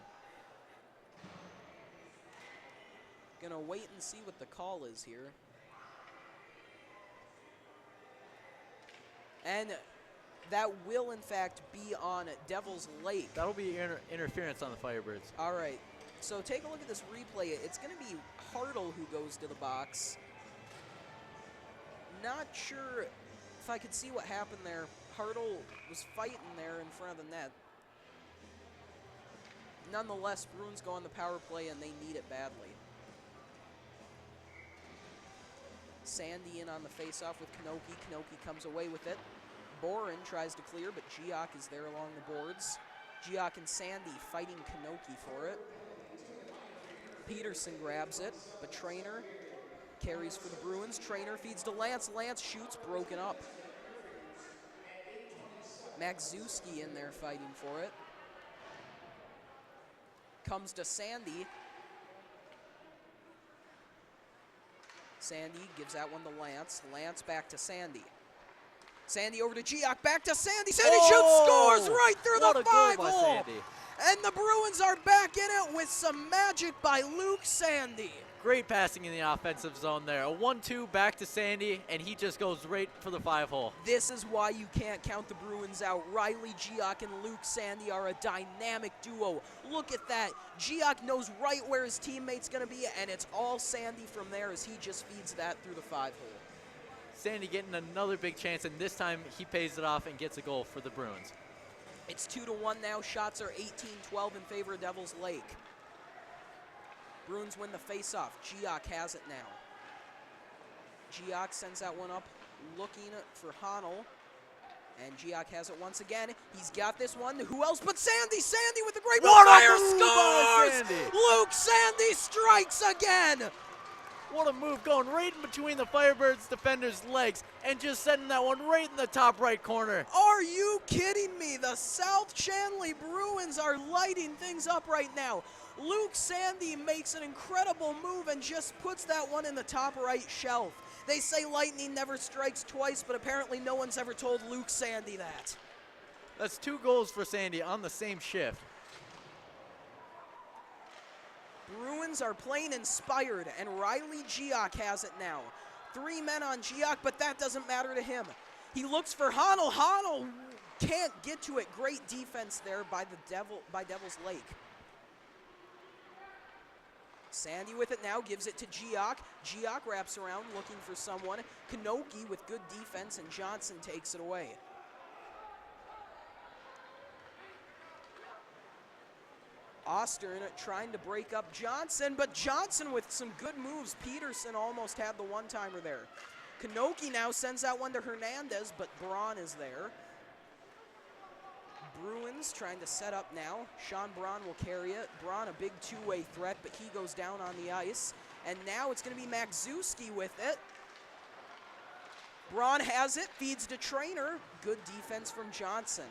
Going to wait and see what the call is here. And that will, in fact, be on Devil's Lake. That'll be interference on the Firebirds. All right. So take a look at this replay. It's going to be Hartle who goes to the box. Not sure if I could see what happened there. Hartle was fighting there in front of the net. Nonetheless, Bruins go on the power play, and they need it badly. Sandy in on the faceoff with Knoke. Knoke comes away with it. Boren tries to clear, but Giak is there along the boards. Giak and Sandy fighting Kanoki for it. Peterson grabs it, but Trainer carries for the Bruins. Trainer feeds to Lance. Lance shoots, broken up. Magzewski in there fighting for it. Comes to Sandy. Sandy gives that one to Lance. Lance back to Sandy. Sandy over to Giak, back to Sandy. Sandy shoots, scores right through the 5-hole. And the Bruins are back in it with some magic by Luke Sandy. Great passing in the offensive zone there. A 1-2 back to Sandy, and he just goes right for the 5-hole. This is why you can't count the Bruins out. Riley Giak and Luke Sandy are a dynamic duo. Look at that. Giak knows right where his teammate's going to be, and it's all Sandy from there as he just feeds that through the 5-hole. Sandy getting another big chance, and this time he pays it off and gets a goal for the Bruins. It's 2-1 now. Shots are 18-12 in favor of Devils Lake. Bruins win the faceoff. Giak has it now. Giak sends that one up, looking for Honnold. And Giak has it once again. He's got this one. Who else but Sandy? Sandy with the great fire scores! Luke Sandy strikes again! What a move, going right in between the Firebirds defenders' legs and just sending that one right in the top right corner. Are you kidding me? The South-Shanley Bruins are lighting things up right now. Luke Sandy makes an incredible move and just puts that one in the top right shelf. They say lightning never strikes twice, but apparently no one's ever told Luke Sandy that. That's 2 goals for Sandy on the same shift. Bruins are playing inspired, and Riley Giak has it now. 3 men on Giak, but that doesn't matter to him. He looks for Honnold. Honnold can't get to it. Great defense there by Devils Lake. Sandy with it now, gives it to Giak. Giak wraps around looking for someone. Kanoki with good defense, and Johnson takes it away. Ostern trying to break up Johnson, but Johnson with some good moves. Peterson almost had the one-timer there. Kanoki now sends that one to Hernandez, but Braun is there. Bruins trying to set up now. Sean Braun will carry it. Braun a big two-way threat, but he goes down on the ice. And now it's going to be Magzewski with it. Braun has it, feeds to Trainer. Good defense from Johnson.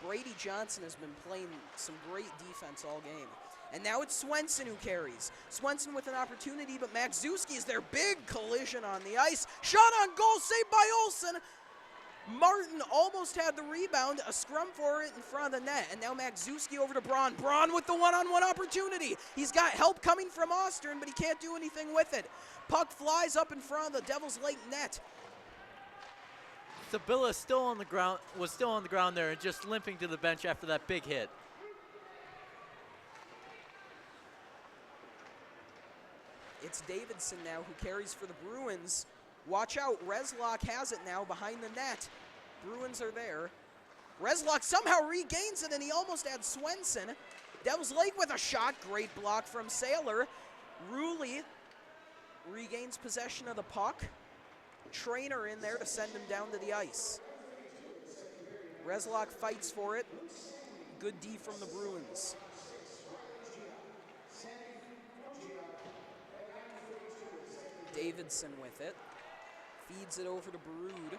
Brady Johnson has been playing some great defense all game. And now it's Swenson who carries. Swenson with an opportunity, but Magzewski is there. Big collision on the ice. Shot on goal, saved by Olsen. Martin almost had the rebound, a scrum for it in front of the net. And now Magzewski over to Braun. Braun with the one-on-one opportunity. He's got help coming from Ostern, but he can't do anything with it. Puck flies up in front of the Devils Lake net. Sabilla was still on the ground there and just limping to the bench after that big hit. It's Davidson now who carries for the Bruins. Watch out, Reslock has it now behind the net. Bruins are there. Reslock somehow regains it, and he almost had Swenson. Devils Lake with a shot, great block from Saylor. Ruley regains possession of the puck. Trainer in there to send him down to the ice. Reslock fights for it. Good D from the Bruins. Davidson with it. Feeds it over to Brood.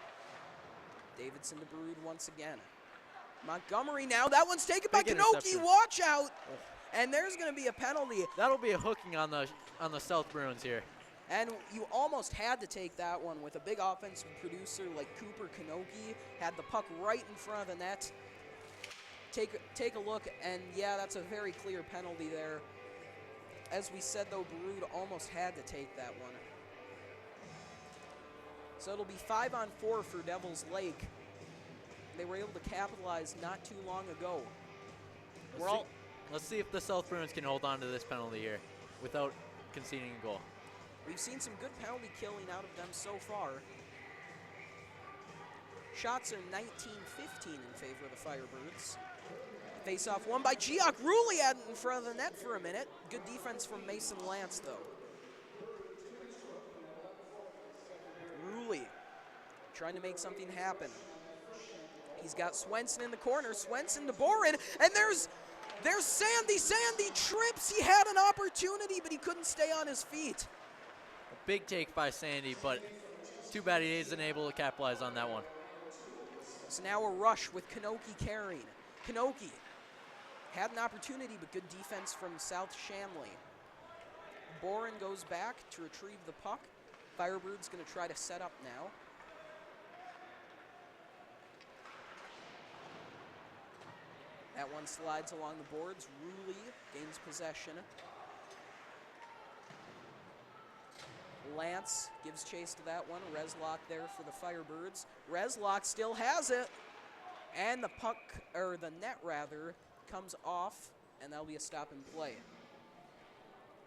Davidson to Brood once again. Montgomery now. That one's taken by Kanoki. Watch out. And there's going to be a penalty. That'll be a hooking on the South Bruins here. And you almost had to take that one with a big offensive producer like Cooper Kanoki. Had the puck right in front of the net. Take a look, and yeah, that's a very clear penalty there. As we said, though, Brood almost had to take that one. So it'll be 5-on-4 for Devils Lake. They were able to capitalize not too long ago. Let's see if the South Bruins can hold on to this penalty here without conceding a goal. We've seen some good penalty killing out of them so far. Shots are 19-15 in favor of the Firebirds. Face-off won by Giak. Ruley had it in front of the net for a minute. Good defense from Mason Lance, though. Ruley trying to make something happen. He's got Swenson in the corner. Swenson to Boren, and there's Sandy. Sandy trips. He had an opportunity, but he couldn't stay on his feet. A big take by Sandy, but too bad he isn't able to capitalize on that one. So now a rush with Kanoki carrying. Kanoki had an opportunity, but good defense from South-Shanley. Boren goes back to retrieve the puck. Firebird's going to try to set up now. That one slides along the boards. Ruley gains possession. Lance gives chase to that one. Reslock there for the Firebirds. Reslock still has it. And the puck, or the net rather, comes off, and that'll be a stop and play.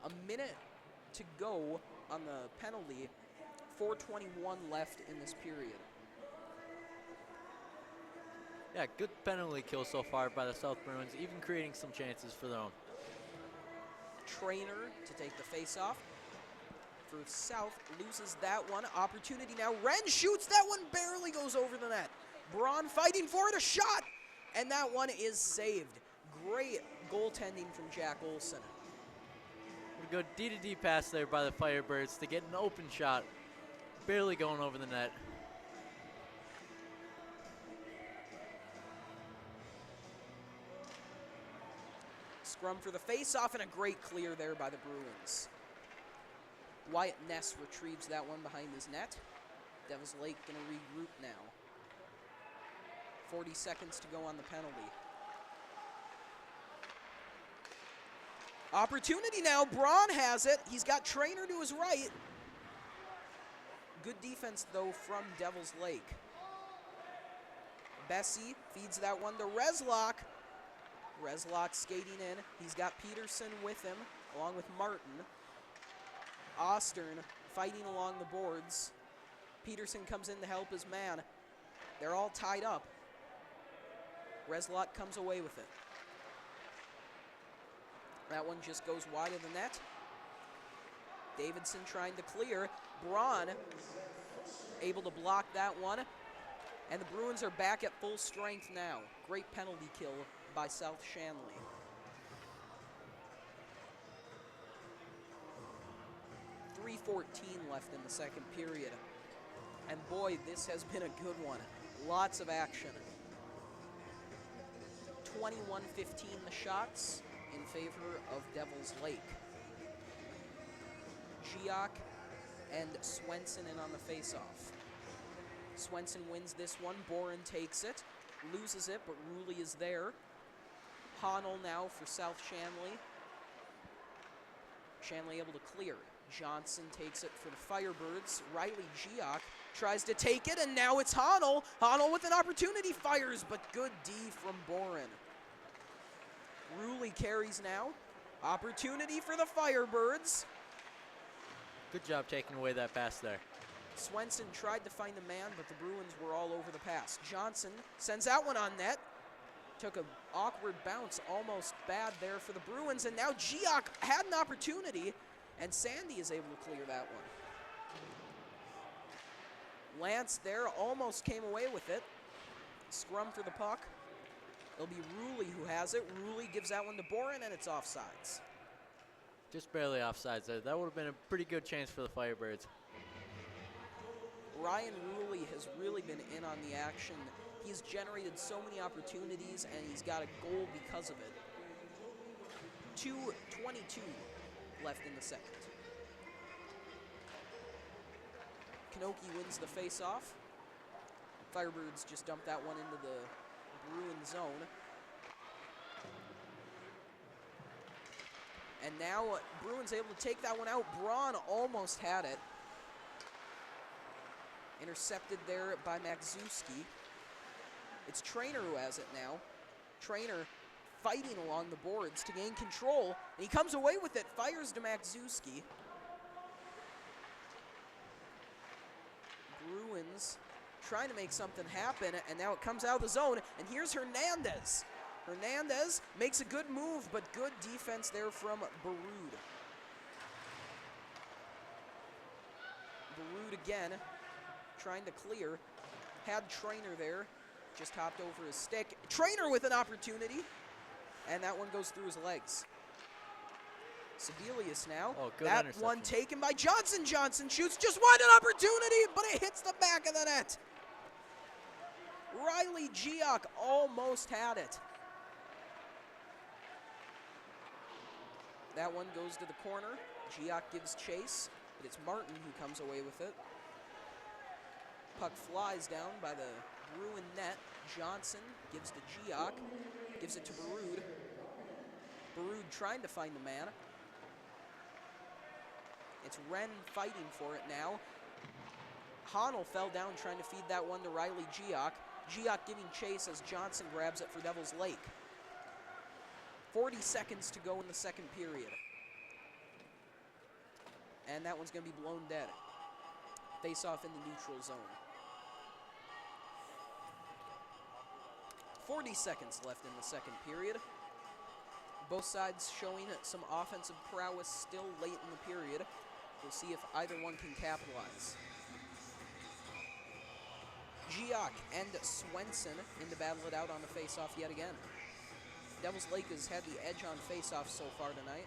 A minute to go on the penalty. 4:21 left in this period. Yeah, good penalty kill so far by the South Bruins, even creating some chances for their own. Trainer to take the face-off. For South, loses that one. Opportunity now. Wren shoots. That one barely goes over the net. Braun fighting for it. A shot. And that one is saved. Great goaltending from Jack Olson. A good D-to-D pass there by the Firebirds to get an open shot. Barely going over the net. Scrum for the face-off, and a great clear there by the Bruins. Wyatt Ness retrieves that one behind his net. Devils Lake going to regroup now. 40 seconds to go on the penalty. Opportunity now. Braun has it. He's got Trainer to his right. Good defense, though, from Devils Lake. Bessie feeds that one to Reslock. Reslock skating in. He's got Peterson with him, along with Martin. Ostern fighting along the boards. Peterson comes in to help his man. They're all tied up. Reslock comes away with it. That one just goes wide of the net. Davidson trying to clear. Braun able to block that one. And the Bruins are back at full strength now. Great penalty kill by South-Shanley. .3:14 left in the second period. And boy, this has been a good one. Lots of action. 21-15 the shots in favor of Devils Lake. Giak and Swenson in on the faceoff. Swenson wins this one. Boren takes it, loses it, but Ruley is there. Honnell now for South-Shanley. Shanley able to clear. Johnson takes it for the Firebirds. Riley Giak tries to take it, and now it's Honnell. Honnell with an opportunity, fires, but good D from Boren. Ruley carries now. Opportunity for the Firebirds. Good job taking away that pass there. Swenson tried to find the man, but the Bruins were all over the pass. Johnson sends that one on net. Took an awkward bounce, almost bad there for the Bruins, and now Giak had an opportunity, and Sandy is able to clear that one. Lance there almost came away with it. Scrum for the puck. It'll be Ruley who has it. Ruley gives that one to Boren, and it's offsides. Just barely offsides there. That would have been a pretty good chance for the Firebirds. Ryan Ruley has really been in on the action. He's generated so many opportunities, and he's got a goal because of it. 2:22 left in the second. Kanoki wins the face-off. Firebirds just dumped that one into the Bruin zone. And now Bruins able to take that one out. Braun almost had it. Intercepted there by Makzewski. It's Trainer who has it now. Trainer fighting along the boards to gain control. And he comes away with it, fires to Makzewski. Bruins trying to make something happen, and now it comes out of the zone. And here's Hernandez. Hernandez makes a good move, but good defense there from Barud. Barud again, trying to clear. Had Trainer there. just hopped over his stick. Trainer with an opportunity, and that one goes through his legs. Sebelius now. Oh, good that interception. one taken by Johnson. Johnson shoots just wide an opportunity, but it hits the back of the net. Riley Geock almost had it. That one goes to the corner. Geock gives chase, but it's Martin who comes away with it. Puck flies down by the Bruin net. Johnson gives to Geock, gives it to Baroud. Baroud trying to find the man. It's Wren fighting for it now. Honnell fell down trying to feed that one to Riley Geock. Geock giving chase as Johnson grabs it for Devil's Lake. 40 seconds to go in the second period. And that one's going to be blown dead. Face off in the neutral zone. 40 seconds left in the second period. Both sides showing some offensive prowess still late in the period. We'll see if either one can capitalize. Geock and Swenson in to battle it out on the face-off yet again. Devil's Lake has had the edge on face-off so far tonight.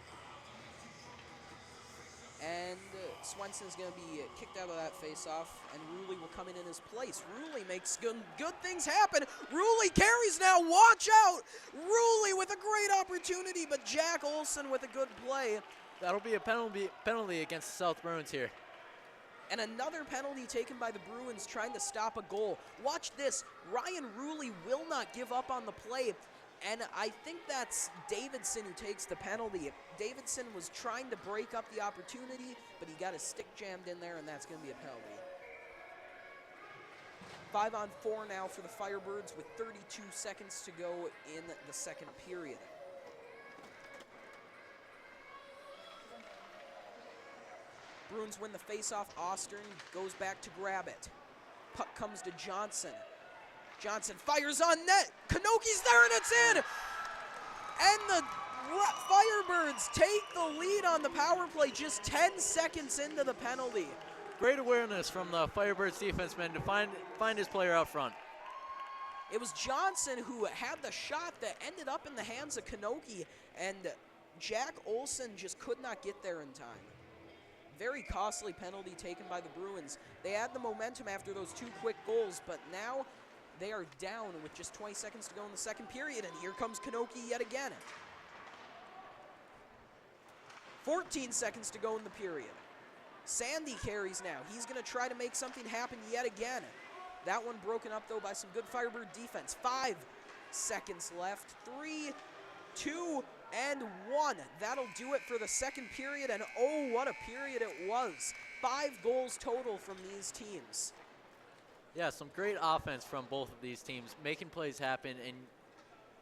And Swenson's going to be kicked out of that face-off, and Ruley will come in his place. Ruley makes good things happen. Ruley carries now. Watch out! Ruley with a great opportunity, but Jack Olson with a good play. That'll be a penalty against the South Bruins here. And another penalty taken by the Bruins trying to stop a goal. Watch this. Ryan Ruley will not give up on the play. And I think that's Davidson who takes the penalty. Davidson was trying to break up the opportunity, but he got his stick jammed in there, and that's going to be a penalty. 5-on-4 now for the Firebirds with 32 seconds to go in the second period. Bruins win the face-off. Austern goes back to grab it. Puck comes to Johnson. Johnson fires on net. Kanoki's there, and it's in! And the Firebirds take the lead on the power play just 10 seconds into the penalty. Great awareness from the Firebirds defenseman to find his player out front. It was Johnson who had the shot that ended up in the hands of Kanoki, and Jack Olson just could not get there in time. Very costly penalty taken by the Bruins. They had the momentum after those two quick goals, but now they are down with just 20 seconds to go in the second period, and here comes Kanoki yet again. 14 seconds to go in the period. Sandy carries now. He's going to try to make something happen yet again. That one broken up, though, by some good Firebird defense. 5 seconds left. 3, 2, and 1. That'll do it for the second period, and oh, what a period it was. 5 goals total from these teams. Yeah, some great offense from both of these teams, making plays happen and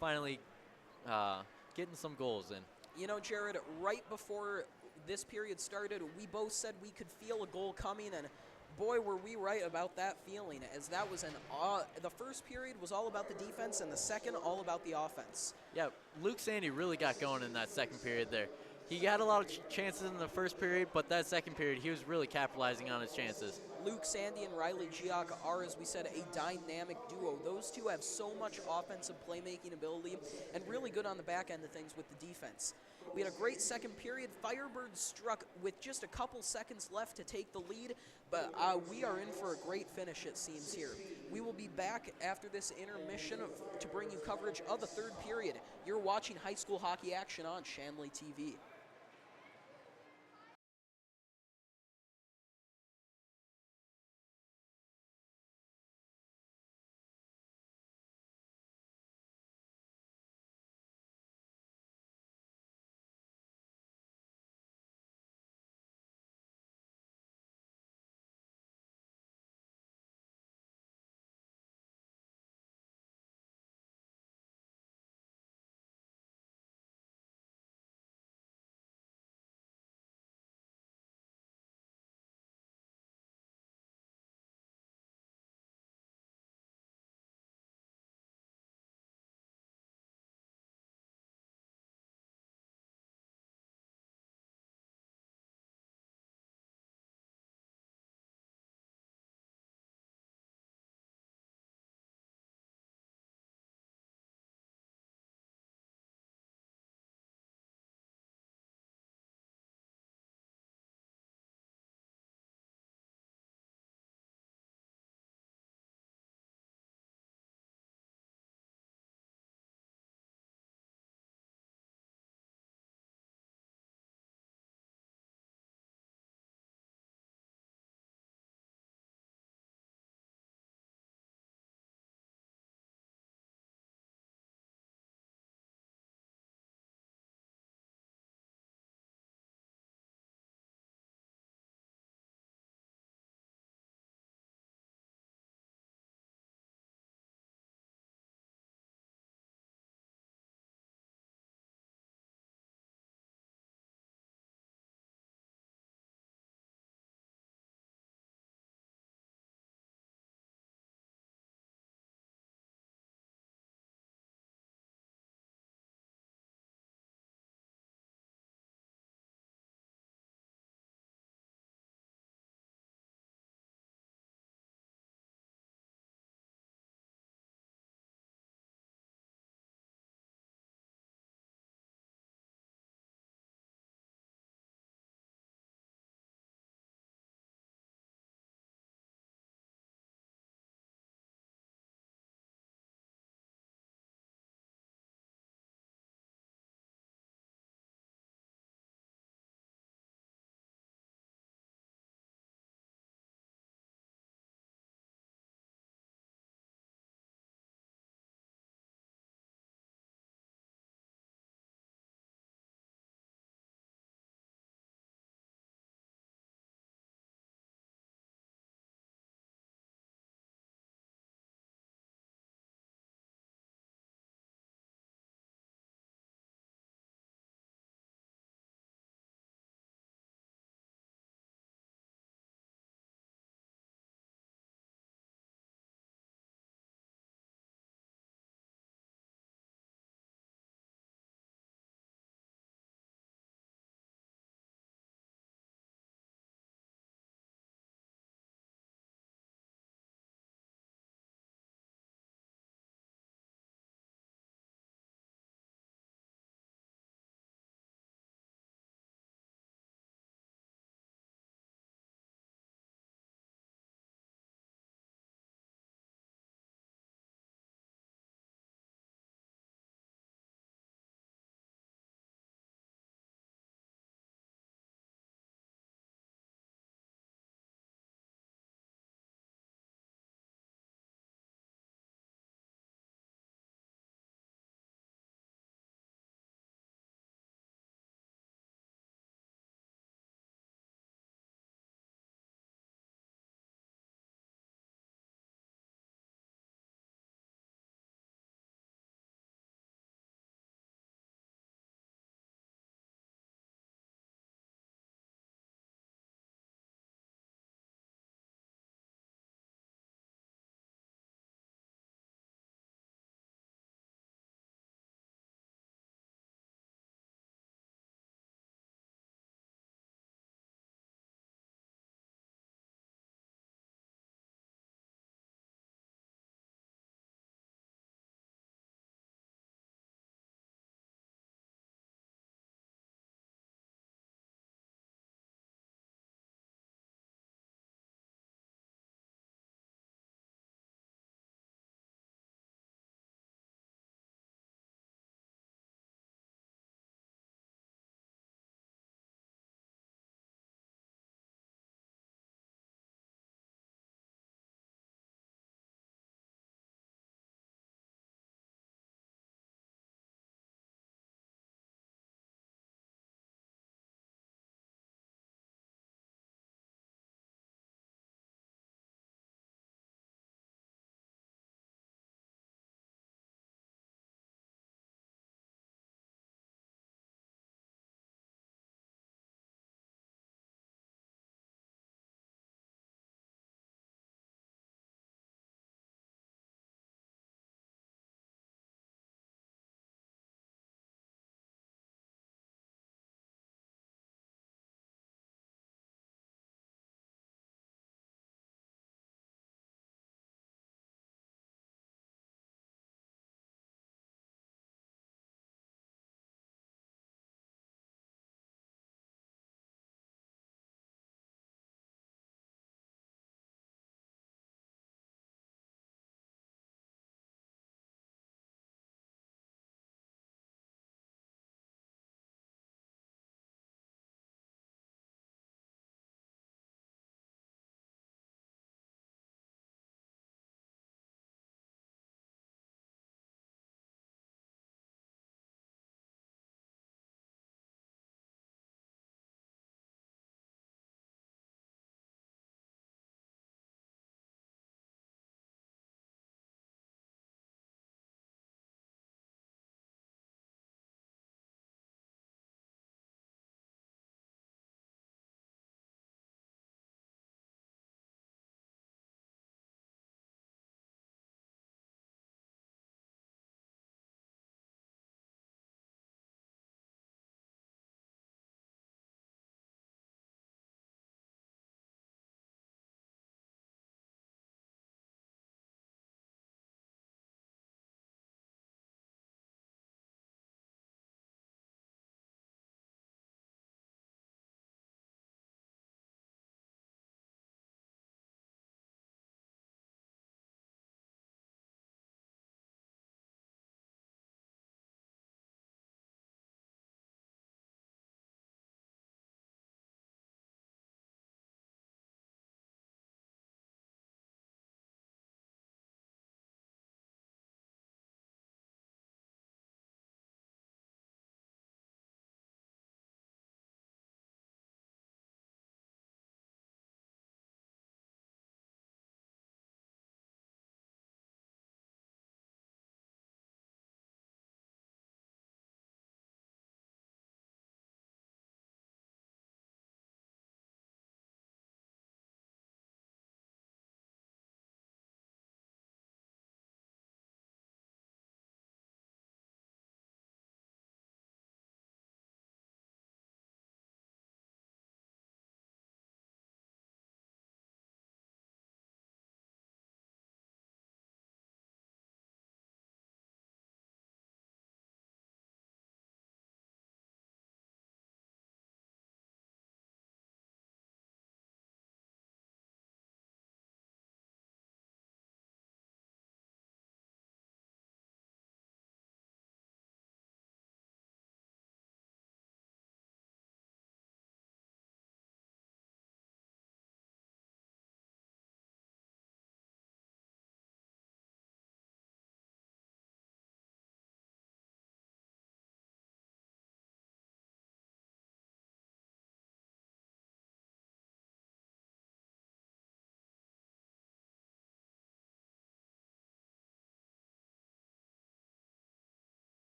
finally getting some goals in. You know, Jared, right before this period started, we both said we could feel a goal coming, and boy, were we right about that feeling, as that was the first period was all about the defense, and the second all about the offense. Yeah, Luke Sandy really got going in that second period there. He had a lot of chances in the first period, but that second period, he was really capitalizing on his chances. Luke Sandy and Riley Geock are, as we said, a dynamic duo. Those two have so much offensive playmaking ability and really good on the back end of things with the defense. We had a great second period. Firebirds struck with just a couple seconds left to take the lead, but we are in for a great finish, it seems, here. We will be back after this intermission to bring you coverage of the third period. You're watching high school hockey action on Shanley TV.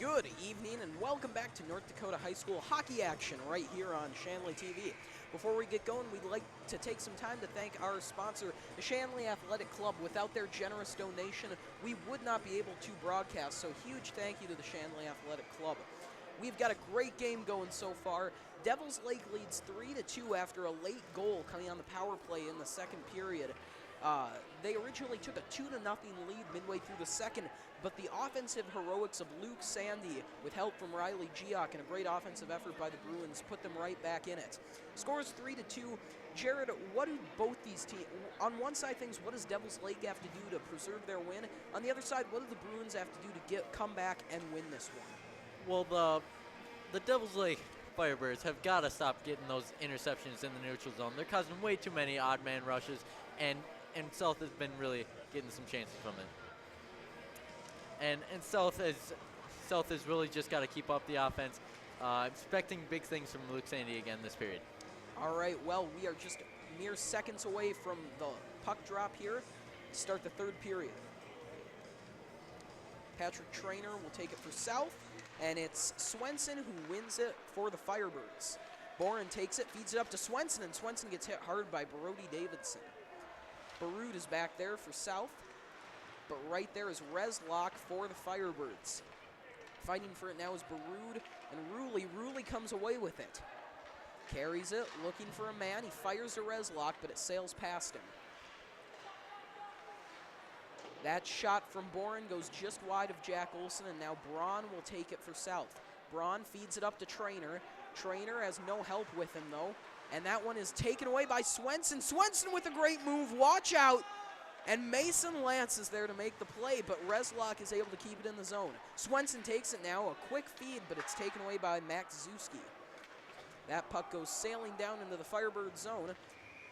Good evening and welcome back to North Dakota High School hockey action right here on Shanley TV. Before we get going, we'd like to take some time to thank our sponsor, the Shanley Athletic Club. Without their generous donation, we would not be able to broadcast, so huge thank you to the Shanley Athletic Club. We've got a great game going so far. Devils Lake leads 3-2 after a late goal coming on the power play in the second period. They originally took a 2-0 lead midway through the second, but the offensive heroics of Luke Sandy, with help from Riley Geock and a great offensive effort by the Bruins, put them right back in it. Scores 3-2. Jared, what do both these teams, on one side things, what does Devils Lake have to do to preserve their win? On the other side, what do the Bruins have to do to come back and win this one? Well, the Devils Lake Firebirds have got to stop getting those interceptions in the neutral zone. They're causing way too many odd man rushes, and South has been really getting some chances from it. And South has really just got to keep up the offense. Expecting big things from Luke Sandy again this period. All right, well, we are just mere seconds away from the puck drop here to start the third period. Patrick Traynor will take it for South, and it's Swenson who wins it for the Firebirds. Boren takes it, feeds it up to Swenson, and Swenson gets hit hard by Brody Davidson. Barud is back there for South, but right there is Reslock for the Firebirds. Fighting for it now is Barud, and Ruley comes away with it. Carries it, looking for a man. He fires to Reslock, but it sails past him. That shot from Boren goes just wide of Jack Olson, and now Braun will take it for South. Braun feeds it up to Traynor. Traynor has no help with him, though, and that one is taken away by Swenson. Swenson with a great move. Watch out! And Mason Lance is there to make the play, but Reslock is able to keep it in the zone. Swenson takes it now, a quick feed, but it's taken away by Max Zuski. That puck goes sailing down into the Firebird zone,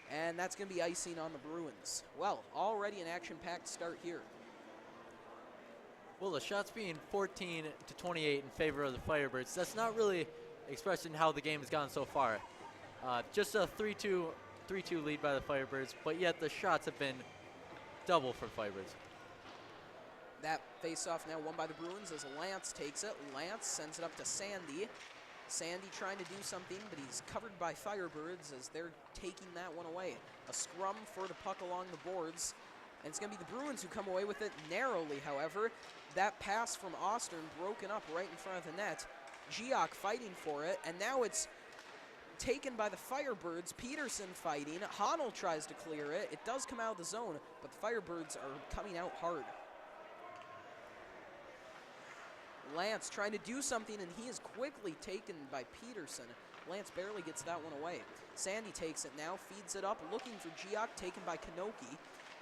and that's going to be icing on the Bruins. Well, already an action-packed start here. Well, the shots being 14-28 in favor of the Firebirds, that's not really expressing how the game has gone so far. Just a 3-2 lead by the Firebirds, but yet the shots have been double for the Firebirds. That face-off now won by the Bruins as Lance takes it. Lance sends it up to Sandy. Sandy trying to do something, but he's covered by Firebirds as they're taking that one away. A scrum for the puck along the boards, and it's going to be the Bruins who come away with it narrowly, however. That pass from Austin broken up right in front of the net. Geock fighting for it, and now it's taken by the Firebirds. Peterson fighting. Honnell tries to clear it. It does come out of the zone, but the Firebirds are coming out hard. Lance trying to do something, and he is quickly taken by Peterson. Lance barely gets that one away. Sandy takes it now, feeds it up, looking for Geock, taken by Kanoki.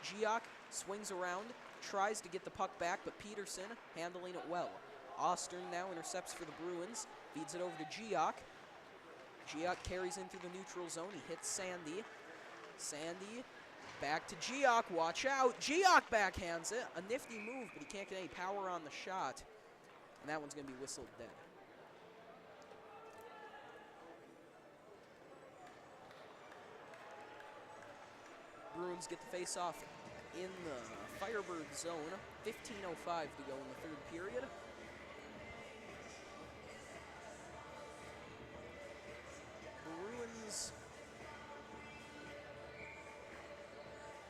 Geock swings around, tries to get the puck back, but Peterson handling it well. Ostern now intercepts for the Bruins, feeds it over to Geock. Geock carries in through the neutral zone. He hits Sandy. Sandy back to Geock. Watch out. Geock backhands it. A nifty move, but he can't get any power on the shot. And that one's going to be whistled dead. Bruins get the face-off in the Firebird zone. 15:05 to go in the third period. Bruins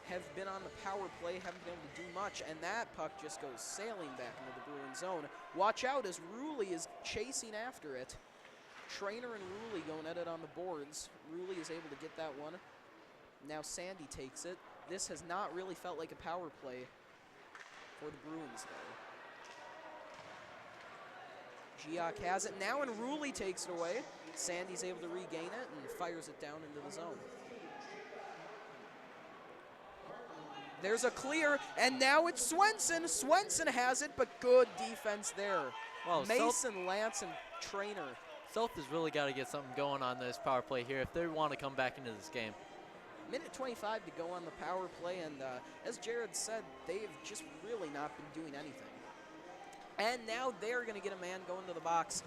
have been on the power play, haven't been able to do much, and that puck just goes sailing back into the Bruin zone. Watch out as Ruley is chasing after it. Traynor and Ruley going at it on the boards. Ruley is able to get that one. Now Sandy takes it. This has not really felt like a power play for the Bruins, though. Geock has it now, and Ruley takes it away. Sandy's able to regain it and fires it down into the zone. There's a clear, and now it's Swenson. Swenson has it, but good defense there. Wow, Mason, Lance, and Traynor. South has really got to get something going on this power play here if they want to come back into this game. Minute 25 to go on the power play, and as Jared said, they've just really not been doing anything. And now they're going to get a man going to the box.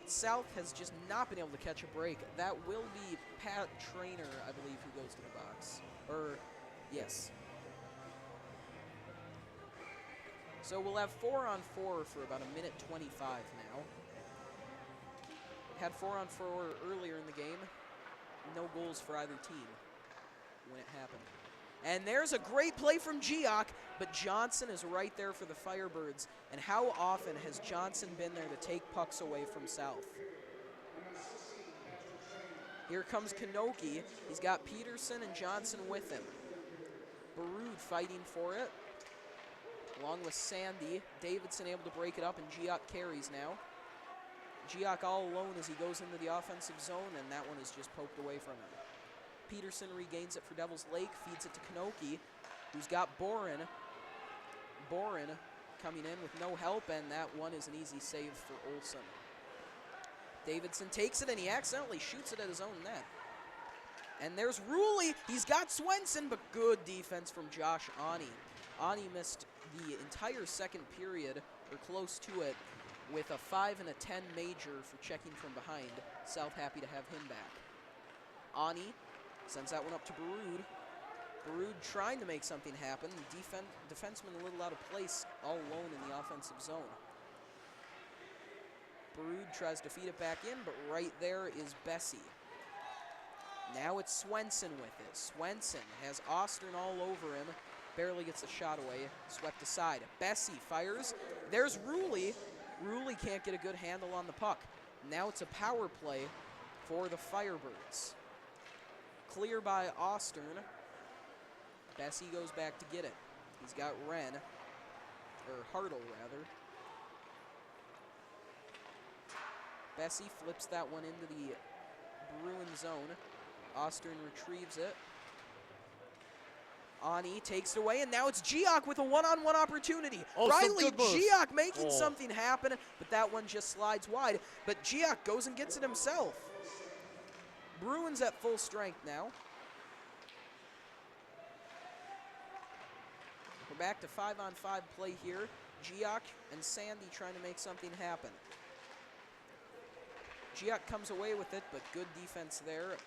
South has just not been able to catch a break. That will be Pat Traynor, I believe, who goes to the box. Or, yes. So we'll have 4-on-4 for about a minute 25 now. Had 4-on-4 earlier in the game. No goals for either team when it happened. And there's a great play from Geoch, but Johnson is right there for the Firebirds. And how often has Johnson been there to take pucks away from South? Here comes Kanoki. He's got Peterson and Johnson with him. Barud fighting for it, along with Sandy. Davidson able to break it up, and Geoch carries now. Geoch all alone as he goes into the offensive zone, and that one is just poked away from him. Peterson regains it for Devil's Lake, feeds it to Kanoki, who's got Boren. Boren coming in with no help, and that one is an easy save for Olsen. Davidson takes it, and he accidentally shoots it at his own net. And there's Ruley. He's got Swenson, but good defense from Josh Ani. Ani missed the entire second period, or close to it, with a 5 and a 10 major for checking from behind. South happy to have him back. Ani sends that one up to Barud. Barud trying to make something happen. Defenseman a little out of place, all alone in the offensive zone. Barud tries to feed it back in, but right there is Bessie. Now it's Swenson with it. Swenson has Austin all over him. Barely gets the shot away. Swept aside. Bessie fires. There's Ruley. Ruley can't get a good handle on the puck. Now it's a power play for the Firebirds. Clear by Austin. Bessie goes back to get it. He's got Wren, or Hartle rather. Bessie flips that one into the Bruin zone. Austin retrieves it. Ani takes it away, and now it's Geoch with a one-on-one opportunity. Oh, Riley Geoch making something happen, but that one just slides wide. But Geoch goes and gets it himself. Bruins at full strength now. We're back to 5-on-5 play here. Geoch and Sandy trying to make something happen. Geoch comes away with it, but good defense there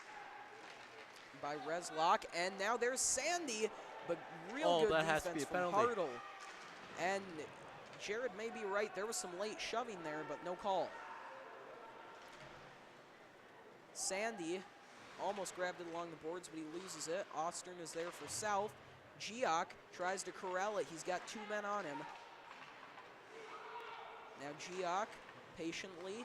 by Reslock. And now there's Sandy, but real good defense from Hartle. And Jared may be right. There was some late shoving there, but no call. Sandy almost grabbed it along the boards, but he loses it. Austin is there for South. Geoch tries to corral it. He's got 2 men on him. Now Geoch patiently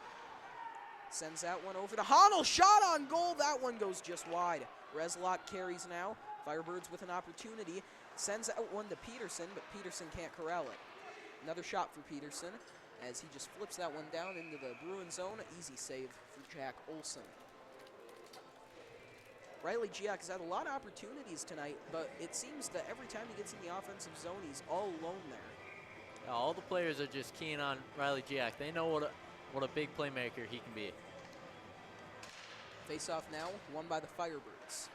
sends that one over to Honnold. Shot on goal. That one goes just wide. Reslock carries now. Firebirds with an opportunity. Sends that one to Peterson, but Peterson can't corral it. Another shot for Peterson as he just flips that one down into the Bruin zone. Easy save for Jack Olsen. Riley Geoch has had a lot of opportunities tonight, but it seems that every time he gets in the offensive zone, he's all alone there. Yeah, all the players are just keen on Riley Geoch. They know what a big playmaker he can be. Face-off now, won by the Firebirds.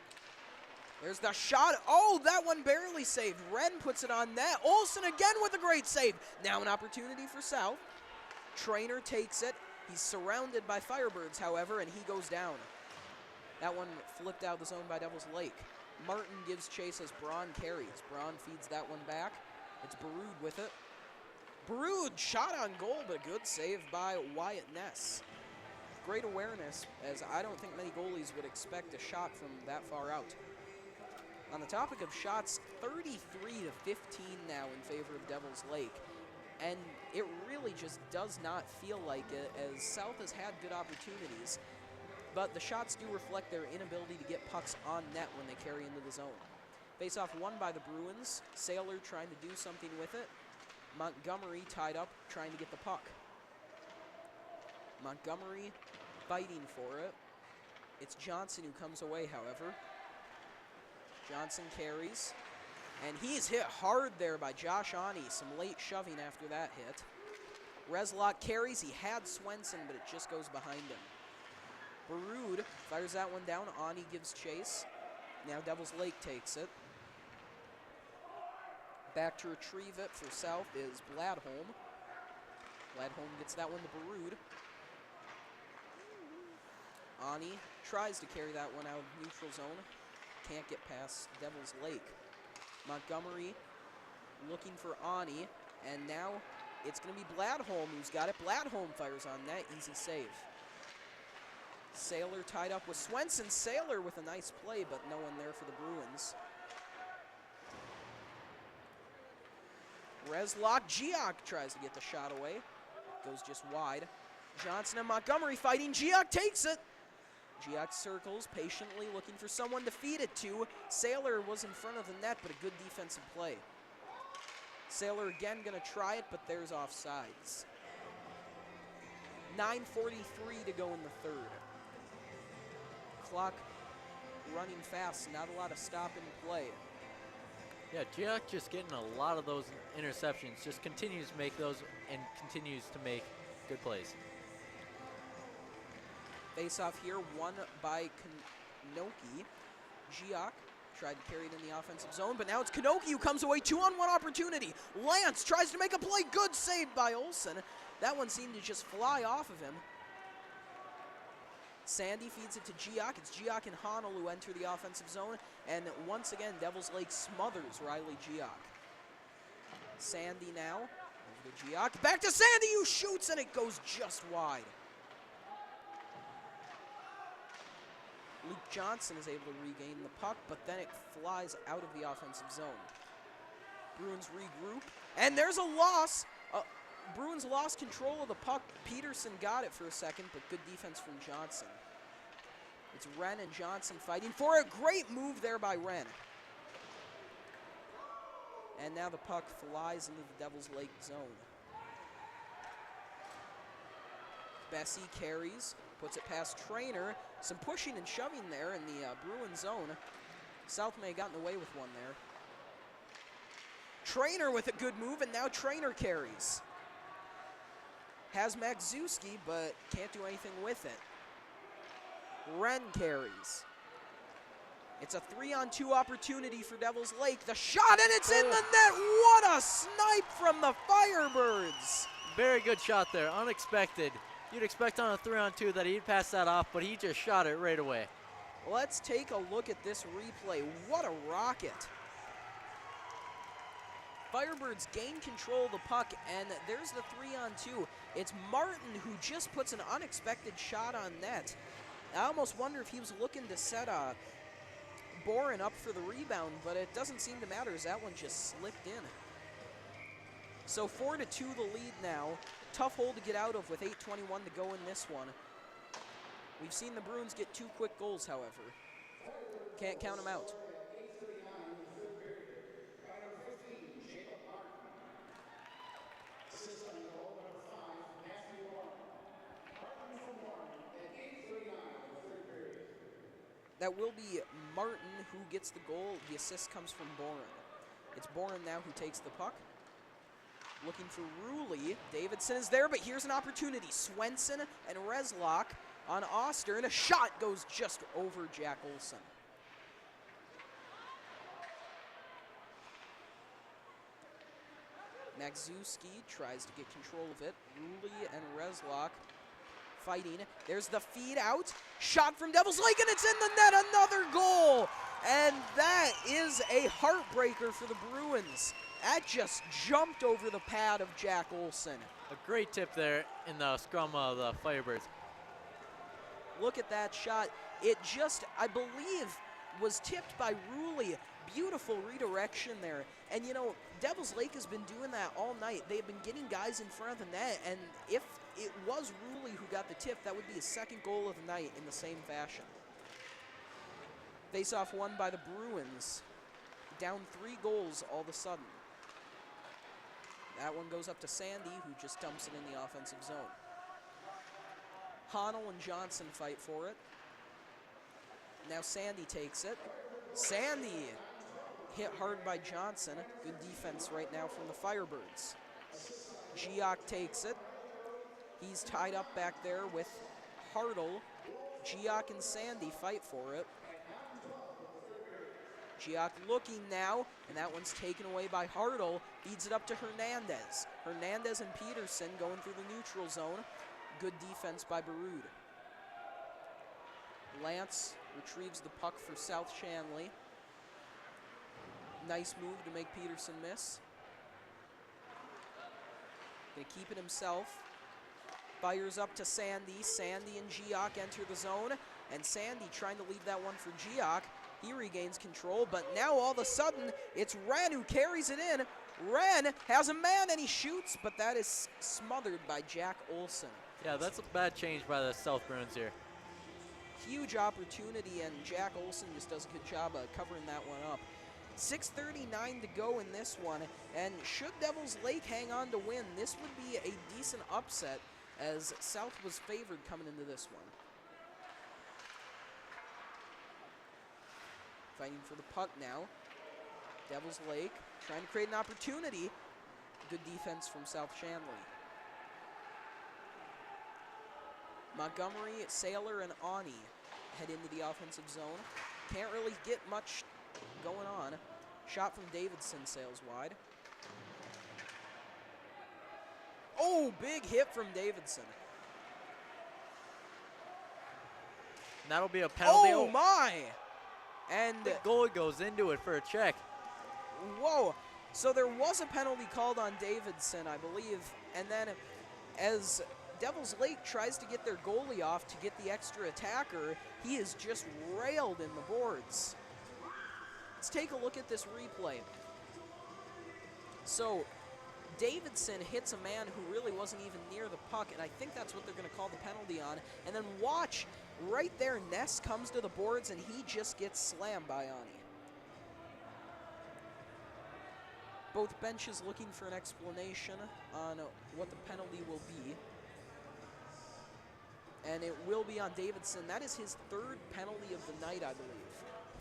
There's the shot. Oh, that one barely saved. Wren puts it on net. Olsen again with a great save. Now an opportunity for South. Trainer takes it. He's surrounded by Firebirds, however, and he goes down. That one flipped out of the zone by Devil's Lake. Martin gives chase as Braun carries. Braun feeds that one back. It's Barud with it. Barud shot on goal, but a good save by Wyatt Ness. Great awareness, as I don't think many goalies would expect a shot from that far out. On the topic of shots, 33-15 now in favor of Devil's Lake. And it really just does not feel like it, as South has had good opportunities. But the shots do reflect their inability to get pucks on net when they carry into the zone. Face-off won by the Bruins. Saylor trying to do something with it. Montgomery tied up, trying to get the puck. Montgomery fighting for it. It's Johnson who comes away, however. Johnson carries. And he's hit hard there by Josh Ani. Some late shoving after that hit. Reslock carries. He had Swenson, but it just goes behind him. Barud fires that one down. Ani gives chase. Now Devil's Lake takes it. Back to retrieve it for South is Bladholm. Bladholm gets that one to Barud. Ani tries to carry that one out of neutral zone. Can't get past Devil's Lake. Montgomery looking for Ani. And now it's going to be Bladholm who's got it. Bladholm fires on net. Easy save. Saylor tied up with Swenson. Saylor with a nice play, but no one there for the Bruins. Reslock. Giak tries to get the shot away. Goes just wide. Johnson and Montgomery fighting. Giak takes it. Giak circles, patiently looking for someone to feed it to. Saylor was in front of the net, but a good defensive play. Saylor again going to try it, but there's offsides. 9:43 to go in the third. Clock running fast, not a lot of stop and play. Yeah, Giak just getting a lot of those interceptions, just continues to make those and continues to make good plays. Face-off here, won by Kanoki. Giak tried to carry it in the offensive zone, but now it's Kanoki who comes away. 2-on-1 opportunity. Lance tries to make a play. Good save by Olsen. That one seemed to just fly off of him. Sandy feeds it to Giak. It's Giak and Honnold who enter the offensive zone. And once again, Devils Lake smothers Riley Giak. Sandy now. Over to Giak. Back to Sandy who shoots, and it goes just wide. Luke Johnson is able to regain the puck, but then it flies out of the offensive zone. Bruins regroup, and there's a loss. Bruins lost control of the puck. Peterson got it for a second, but good defense from Johnson. It's Wren and Johnson fighting for a great move there by Wren. And now the puck flies into the Devils Lake zone. Bessie carries, puts it past Trainer. Some pushing and shoving there in the Bruin zone. South may have gotten away with one there. Trainer with a good move, and now Trainer carries. Has Magzewski, but can't do anything with it. Wren carries. It's a 3-on-2 opportunity for Devils Lake. The shot, and it's in the net. What a snipe from the Firebirds. Very good shot there, unexpected. You'd expect on a 3-on-2 that he'd pass that off, but he just shot it right away. Let's take a look at this replay. What a rocket. Firebirds gain control of the puck, and there's the 3-on-2. It's Martin who just puts an unexpected shot on net. I almost wonder if he was looking to set Boren up for the rebound, but it doesn't seem to matter as that one just slipped in. So 4-2 the lead now. Tough hole to get out of with 8:21 to go in this one. We've seen the Bruins get 2 quick goals, however. Can't count them out. That will be Martin who gets the goal. The assist comes from Boren. It's Boren now who takes the puck. Looking for Ruley. Davidson is there, but here's an opportunity. Swenson and Reslock on Oster, and a shot goes just over Jack Olsen. Magzewski tries to get control of it. Ruley and Reslock fighting. There's the feed out. Shot from Devils Lake, and it's in the net. Another goal. And that is a heartbreaker for the Bruins. That just jumped over the pad of Jack Olsen. A great tip there in the scrum of the Firebirds. Look at that shot. It just, I believe, was tipped by Ruley. Beautiful redirection there. And, you know, Devils Lake has been doing that all night. They've been getting guys in front of the net, and if it was Ruley who got the tip, that would be his second goal of the night in the same fashion. Face-off won by the Bruins. Down 3 goals all of a sudden. That one goes up to Sandy, who just dumps it in the offensive zone. Honnold and Johnson fight for it. Now Sandy takes it. Sandy hit hard by Johnson. Good defense right now from the Firebirds. Giak takes it. He's tied up back there with Hartle. Giak and Sandy fight for it. Giak looking now, and that one's taken away by Hartle. Feeds it up to Hernandez. Hernandez and Peterson going through the neutral zone. Good defense by Baroud. Lance retrieves the puck for South-Shanley. Nice move to make Peterson miss. Gonna keep it himself. Fires up to Sandy. Sandy and Giak enter the zone. And Sandy trying to leave that one for Giak. He regains control, but now all of a sudden, it's Ren who carries it in. Ren has a man and he shoots, but that is smothered by Jack Olson. Yeah, that's a bad change by the South Bruins here. Huge opportunity, and Jack Olson just does a good job of covering that one up. 6:39 to go in this one, and should Devils Lake hang on to win, this would be a decent upset as South was favored coming into this one. Fighting for the puck now. Devils Lake trying to create an opportunity. Good defense from South-Shanley. Montgomery, Saylor, and Ani head into the offensive zone. Can't really get much going on. Shot from Davidson sails wide. Oh, big hit from Davidson. And that'll be a penalty. Oh, my! And the goalie goes into it for a check. Whoa. So there was a penalty called on Davidson, I believe. And then as Devils Lake tries to get their goalie off to get the extra attacker, he is just railed in the boards. Let's take a look at this replay. So Davidson hits a man who really wasn't even near the puck, and I think that's what they're going to call the penalty on. And then watch, right there, Ness comes to the boards, and he just gets slammed by Ani. Both benches looking for an explanation on what the penalty will be. And it will be on Davidson. That is his third penalty of the night, I believe.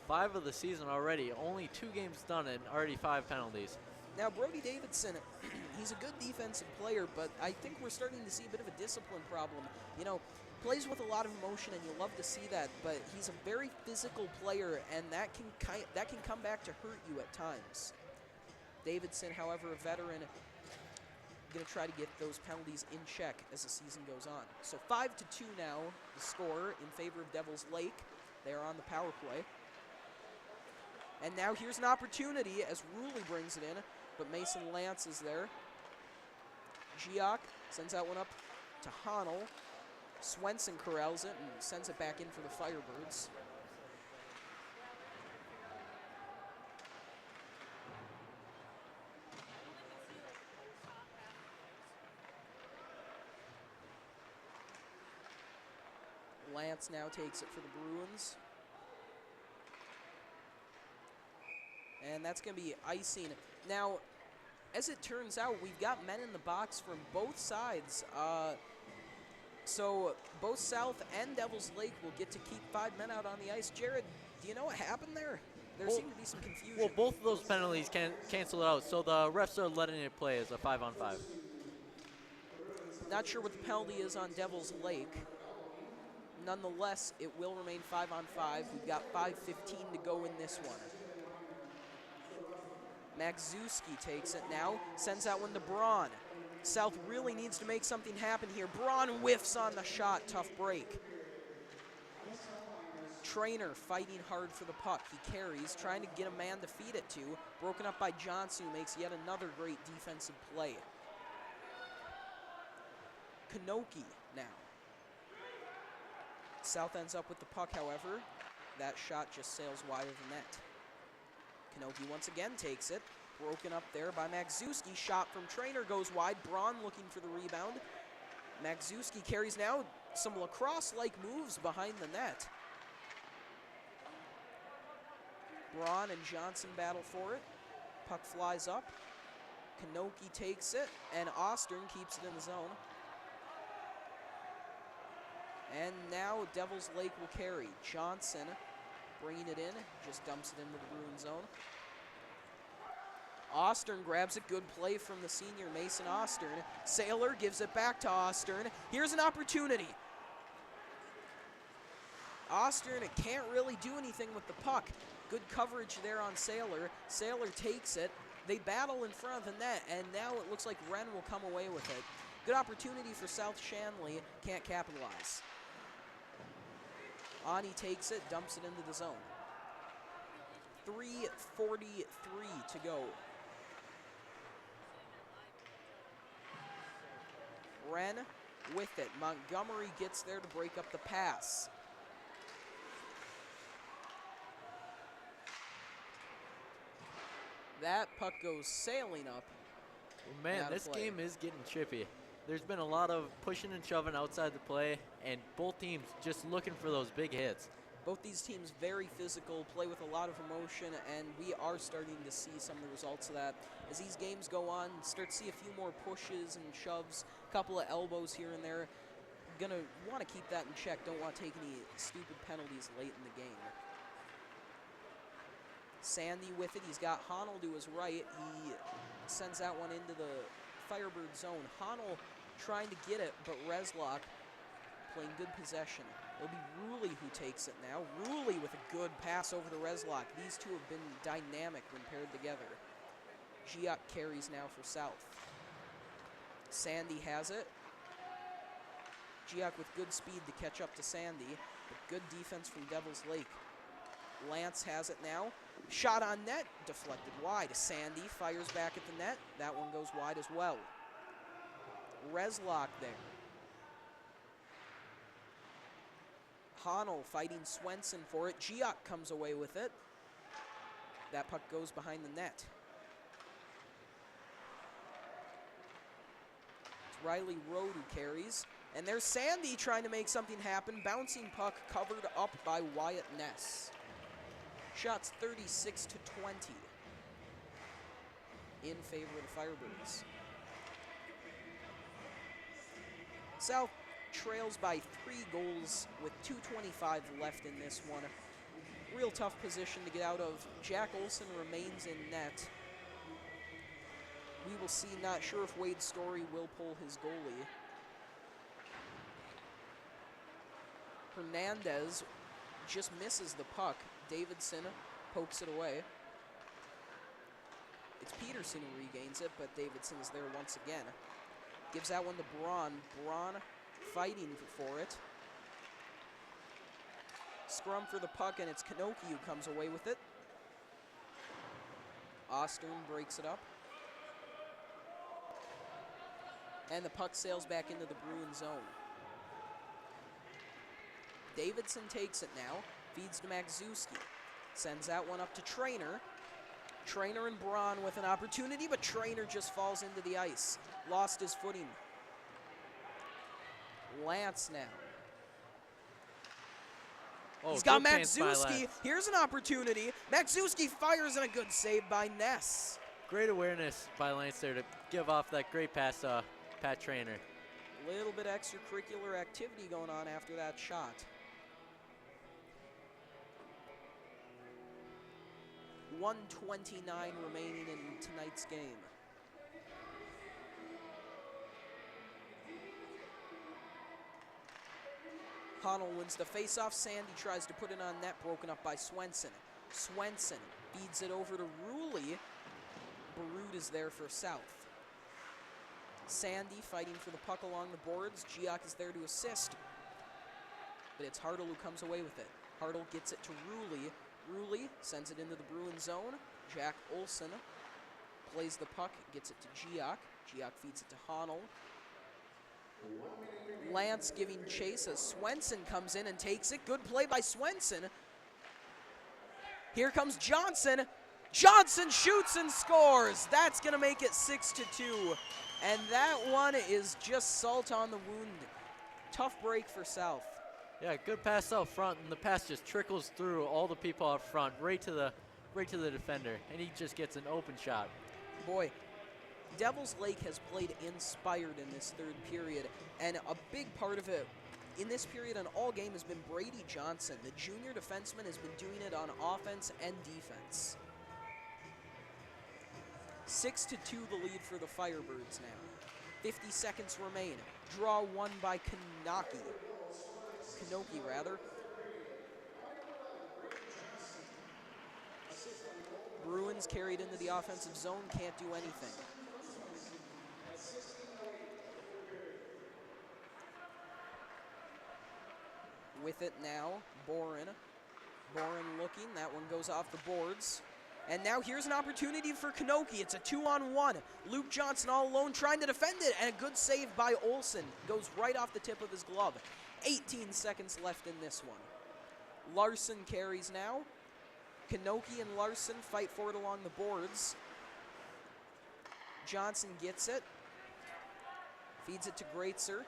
5 of the season already. Only 2 games done and already 5 penalties. Now, Brody Davidson, he's a good defensive player, but I think we're starting to see a bit of a discipline problem. You know, plays with a lot of emotion, and you love to see that, but he's a very physical player, and that can come back to hurt you at times. Davidson, however, a veteran, going to try to get those penalties in check as the season goes on. So 5-2 now, the score in favor of Devils Lake. They are on the power play. And now here's an opportunity as Ruley brings it in, but Mason Lance is there. Giak sends that one up to Honnell. Swenson corrals it and sends it back in for the Firebirds. Lance now takes it for the Bruins. And that's going to be icing. Now, as it turns out, we've got men in the box from both sides. So both South and Devils Lake will get to keep 5 men out on the ice. Jared, do you know what happened there? There seemed to be some confusion. Well, both of those penalties cancel out, so the refs are letting it play as a 5-on-5. Not sure what the penalty is on Devils Lake. Nonetheless, it will remain 5-on-5. We've got 5:15 to go in this one. Magzewski takes it now, sends that one to Braun. South really needs to make something happen here. Braun whiffs on the shot, tough break. Trainer fighting hard for the puck. He carries, trying to get a man to feed it to. Broken up by Johnson, who makes yet another great defensive play. Kanoki now. South ends up with the puck, however. That shot just sails wide of the net. Kanoki once again takes it. Broken up there by Magzewski. Shot from Trainer goes wide. Braun looking for the rebound. Magzewski carries now. Some lacrosse-like moves behind the net. Braun and Johnson battle for it. Puck flies up. Kanoki takes it, and Ostern keeps it in the zone. And now Devils Lake will carry. Johnson bringing it in, just dumps it into the Bruin zone. Ostern grabs it, good play from the senior Mason Ostern. Saylor gives it back to Ostern. Here's an opportunity. Ostern can't really do anything with the puck. Good coverage there on Saylor. Saylor takes it. They battle in front of the net, and now it looks like Wren will come away with it. Good opportunity for South-Shanley, can't capitalize. Ani takes it, dumps it into the zone. 3:43 to go. Wren with it. Montgomery gets there to break up the pass. That puck goes sailing up. Well, man, this game is getting chippy. There's been a lot of pushing and shoving outside the play, and both teams just looking for those big hits. Both these teams very physical, play with a lot of emotion, and we are starting to see some of the results of that. As these games go on, start to see a few more pushes and shoves, a couple of elbows here and there. Gonna want to keep that in check. Don't want to take any stupid penalties late in the game. Sandy with it. He's got Honnold to his right. He sends that one into the Firebird zone. Honnold trying to get it, but Reslock playing good possession. It'll be Ruley who takes it now. Ruley with a good pass over to Reslock. These two have been dynamic when paired together. Giak carries now for South. Sandy has it. Giak with good speed to catch up to Sandy, but good defense from Devil's Lake. Lance has it now. Shot on net, deflected wide. Sandy fires back at the net. That one goes wide as well. Reslock there. Honnold fighting Swenson for it. Giak comes away with it. That puck goes behind the net. It's Riley Road who carries. And there's Sandy trying to make something happen. Bouncing puck covered up by Wyatt Ness. Shots 36 to 20 in favor of the Firebirds. South trails by 3 goals with 2:25 left in this one. Real tough position to get out of. Jack Olson remains in net. We will see. Not sure if Wade Story will pull his goalie. Hernandez just misses the puck. Davidson pokes it away. It's Peterson who regains it, but Davidson is there once again. Gives that one to Braun. Braun fighting for it. Scrum for the puck, and it's Kanoki who comes away with it. Ostern breaks it up. And the puck sails back into the Bruin zone. Davidson takes it now. Feeds to Magzewski. Sends that one up to Trainer. Trainer and Braun with an opportunity, but Trainer just falls into the ice. Lost his footing. Lance now. Oh, he's got good chance by Magzewski. Lance. Here's an opportunity. Magzewski fires and a good save by Ness. Great awareness by Lance there to give off that great pass to Pat Trainer. A little bit extracurricular activity going on after that shot. 1:29 remaining in tonight's game. Honnold wins the faceoff. Sandy tries to put it on net, broken up by Swenson. Swenson feeds it over to Ruley. Barut is there for South. Sandy fighting for the puck along the boards. Giak is there to assist. But it's Hartle who comes away with it. Hartle gets it to Ruley. Ruley sends it into the Bruin zone. Jack Olson plays the puck, gets it to Giak. Giak feeds it to Honnold. Lance giving chase as Swenson comes in and takes it. Good play by Swenson. Here comes Johnson. Johnson shoots and scores. That's going to make it 6-2. And that one is just salt on the wound. Tough break for South. Yeah, good pass out front, and the pass just trickles through all the people out front, right to the defender, and he just gets an open shot. Boy, Devil's Lake has played inspired in this third period, and a big part of it in this period and all game has been Brady Johnson. The junior defenseman has been doing it on offense and defense. 6-2 the lead for the Firebirds now. 50 seconds remain. Draw one by Kanoki. Bruins carried into the offensive zone, can't do anything. With it now, Boren. Boren looking, that one goes off the boards. And now here's an opportunity for Kanoki. It's a 2-on-1. Luke Johnson all alone trying to defend it, and a good save by Olsen. Goes right off the tip of his glove. 18 seconds left in this one. Larson carries now. Kanoki and Larson fight for it along the boards. Johnson gets it. Feeds it to Greatzer.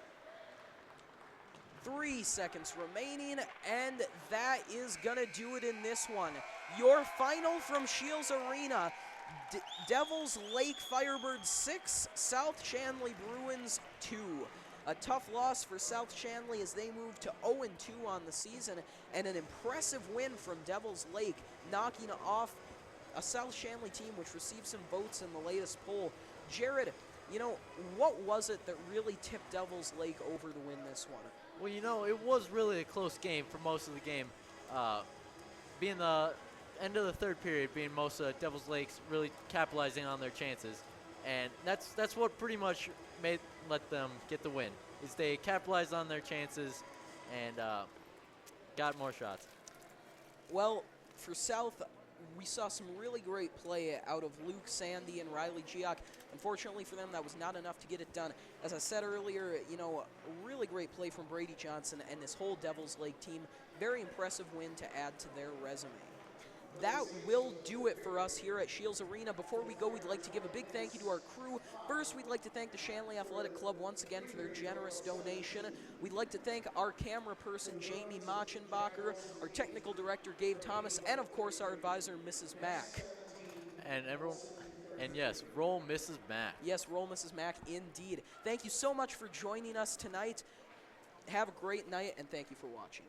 3 seconds remaining, and that is gonna do it in this one. Your final from Scheels Arena, Devils Lake Firebirds 6, South-Shanley Bruins 2. A tough loss for South-Shanley as they move to 0-2 on the season, and an impressive win from Devils Lake, knocking off a South-Shanley team which received some votes in the latest poll. Jared, you know, what was it that really tipped Devils Lake over to win this one? Well, you know, it was really a close game for most of the game. Being the end of the third period, being most of Devils Lake's really capitalizing on their chances. And that's what pretty much let them get the win, is they capitalized on their chances and got more shots. Well, for South, we saw some really great play out of Luke Sandy and Riley Giach. Unfortunately for them, that was not enough to get it done. As I said earlier, you know, a really great play from Brady Johnson and this whole Devils Lake team. Very impressive win to add to their resume. That will do it for us here at Scheels Arena. Before we go, we'd like to give a big thank you to our crew. First, we'd like to thank the Shanley Athletic Club once again for their generous donation. We'd like to thank our camera person, Jamie Machenbacher, our technical director, Gabe Thomas, and of course, our advisor, Mrs. Mack. And everyone, and yes, roll Mrs. Mack. Yes, roll Mrs. Mack, indeed. Thank you so much for joining us tonight. Have a great night, and thank you for watching.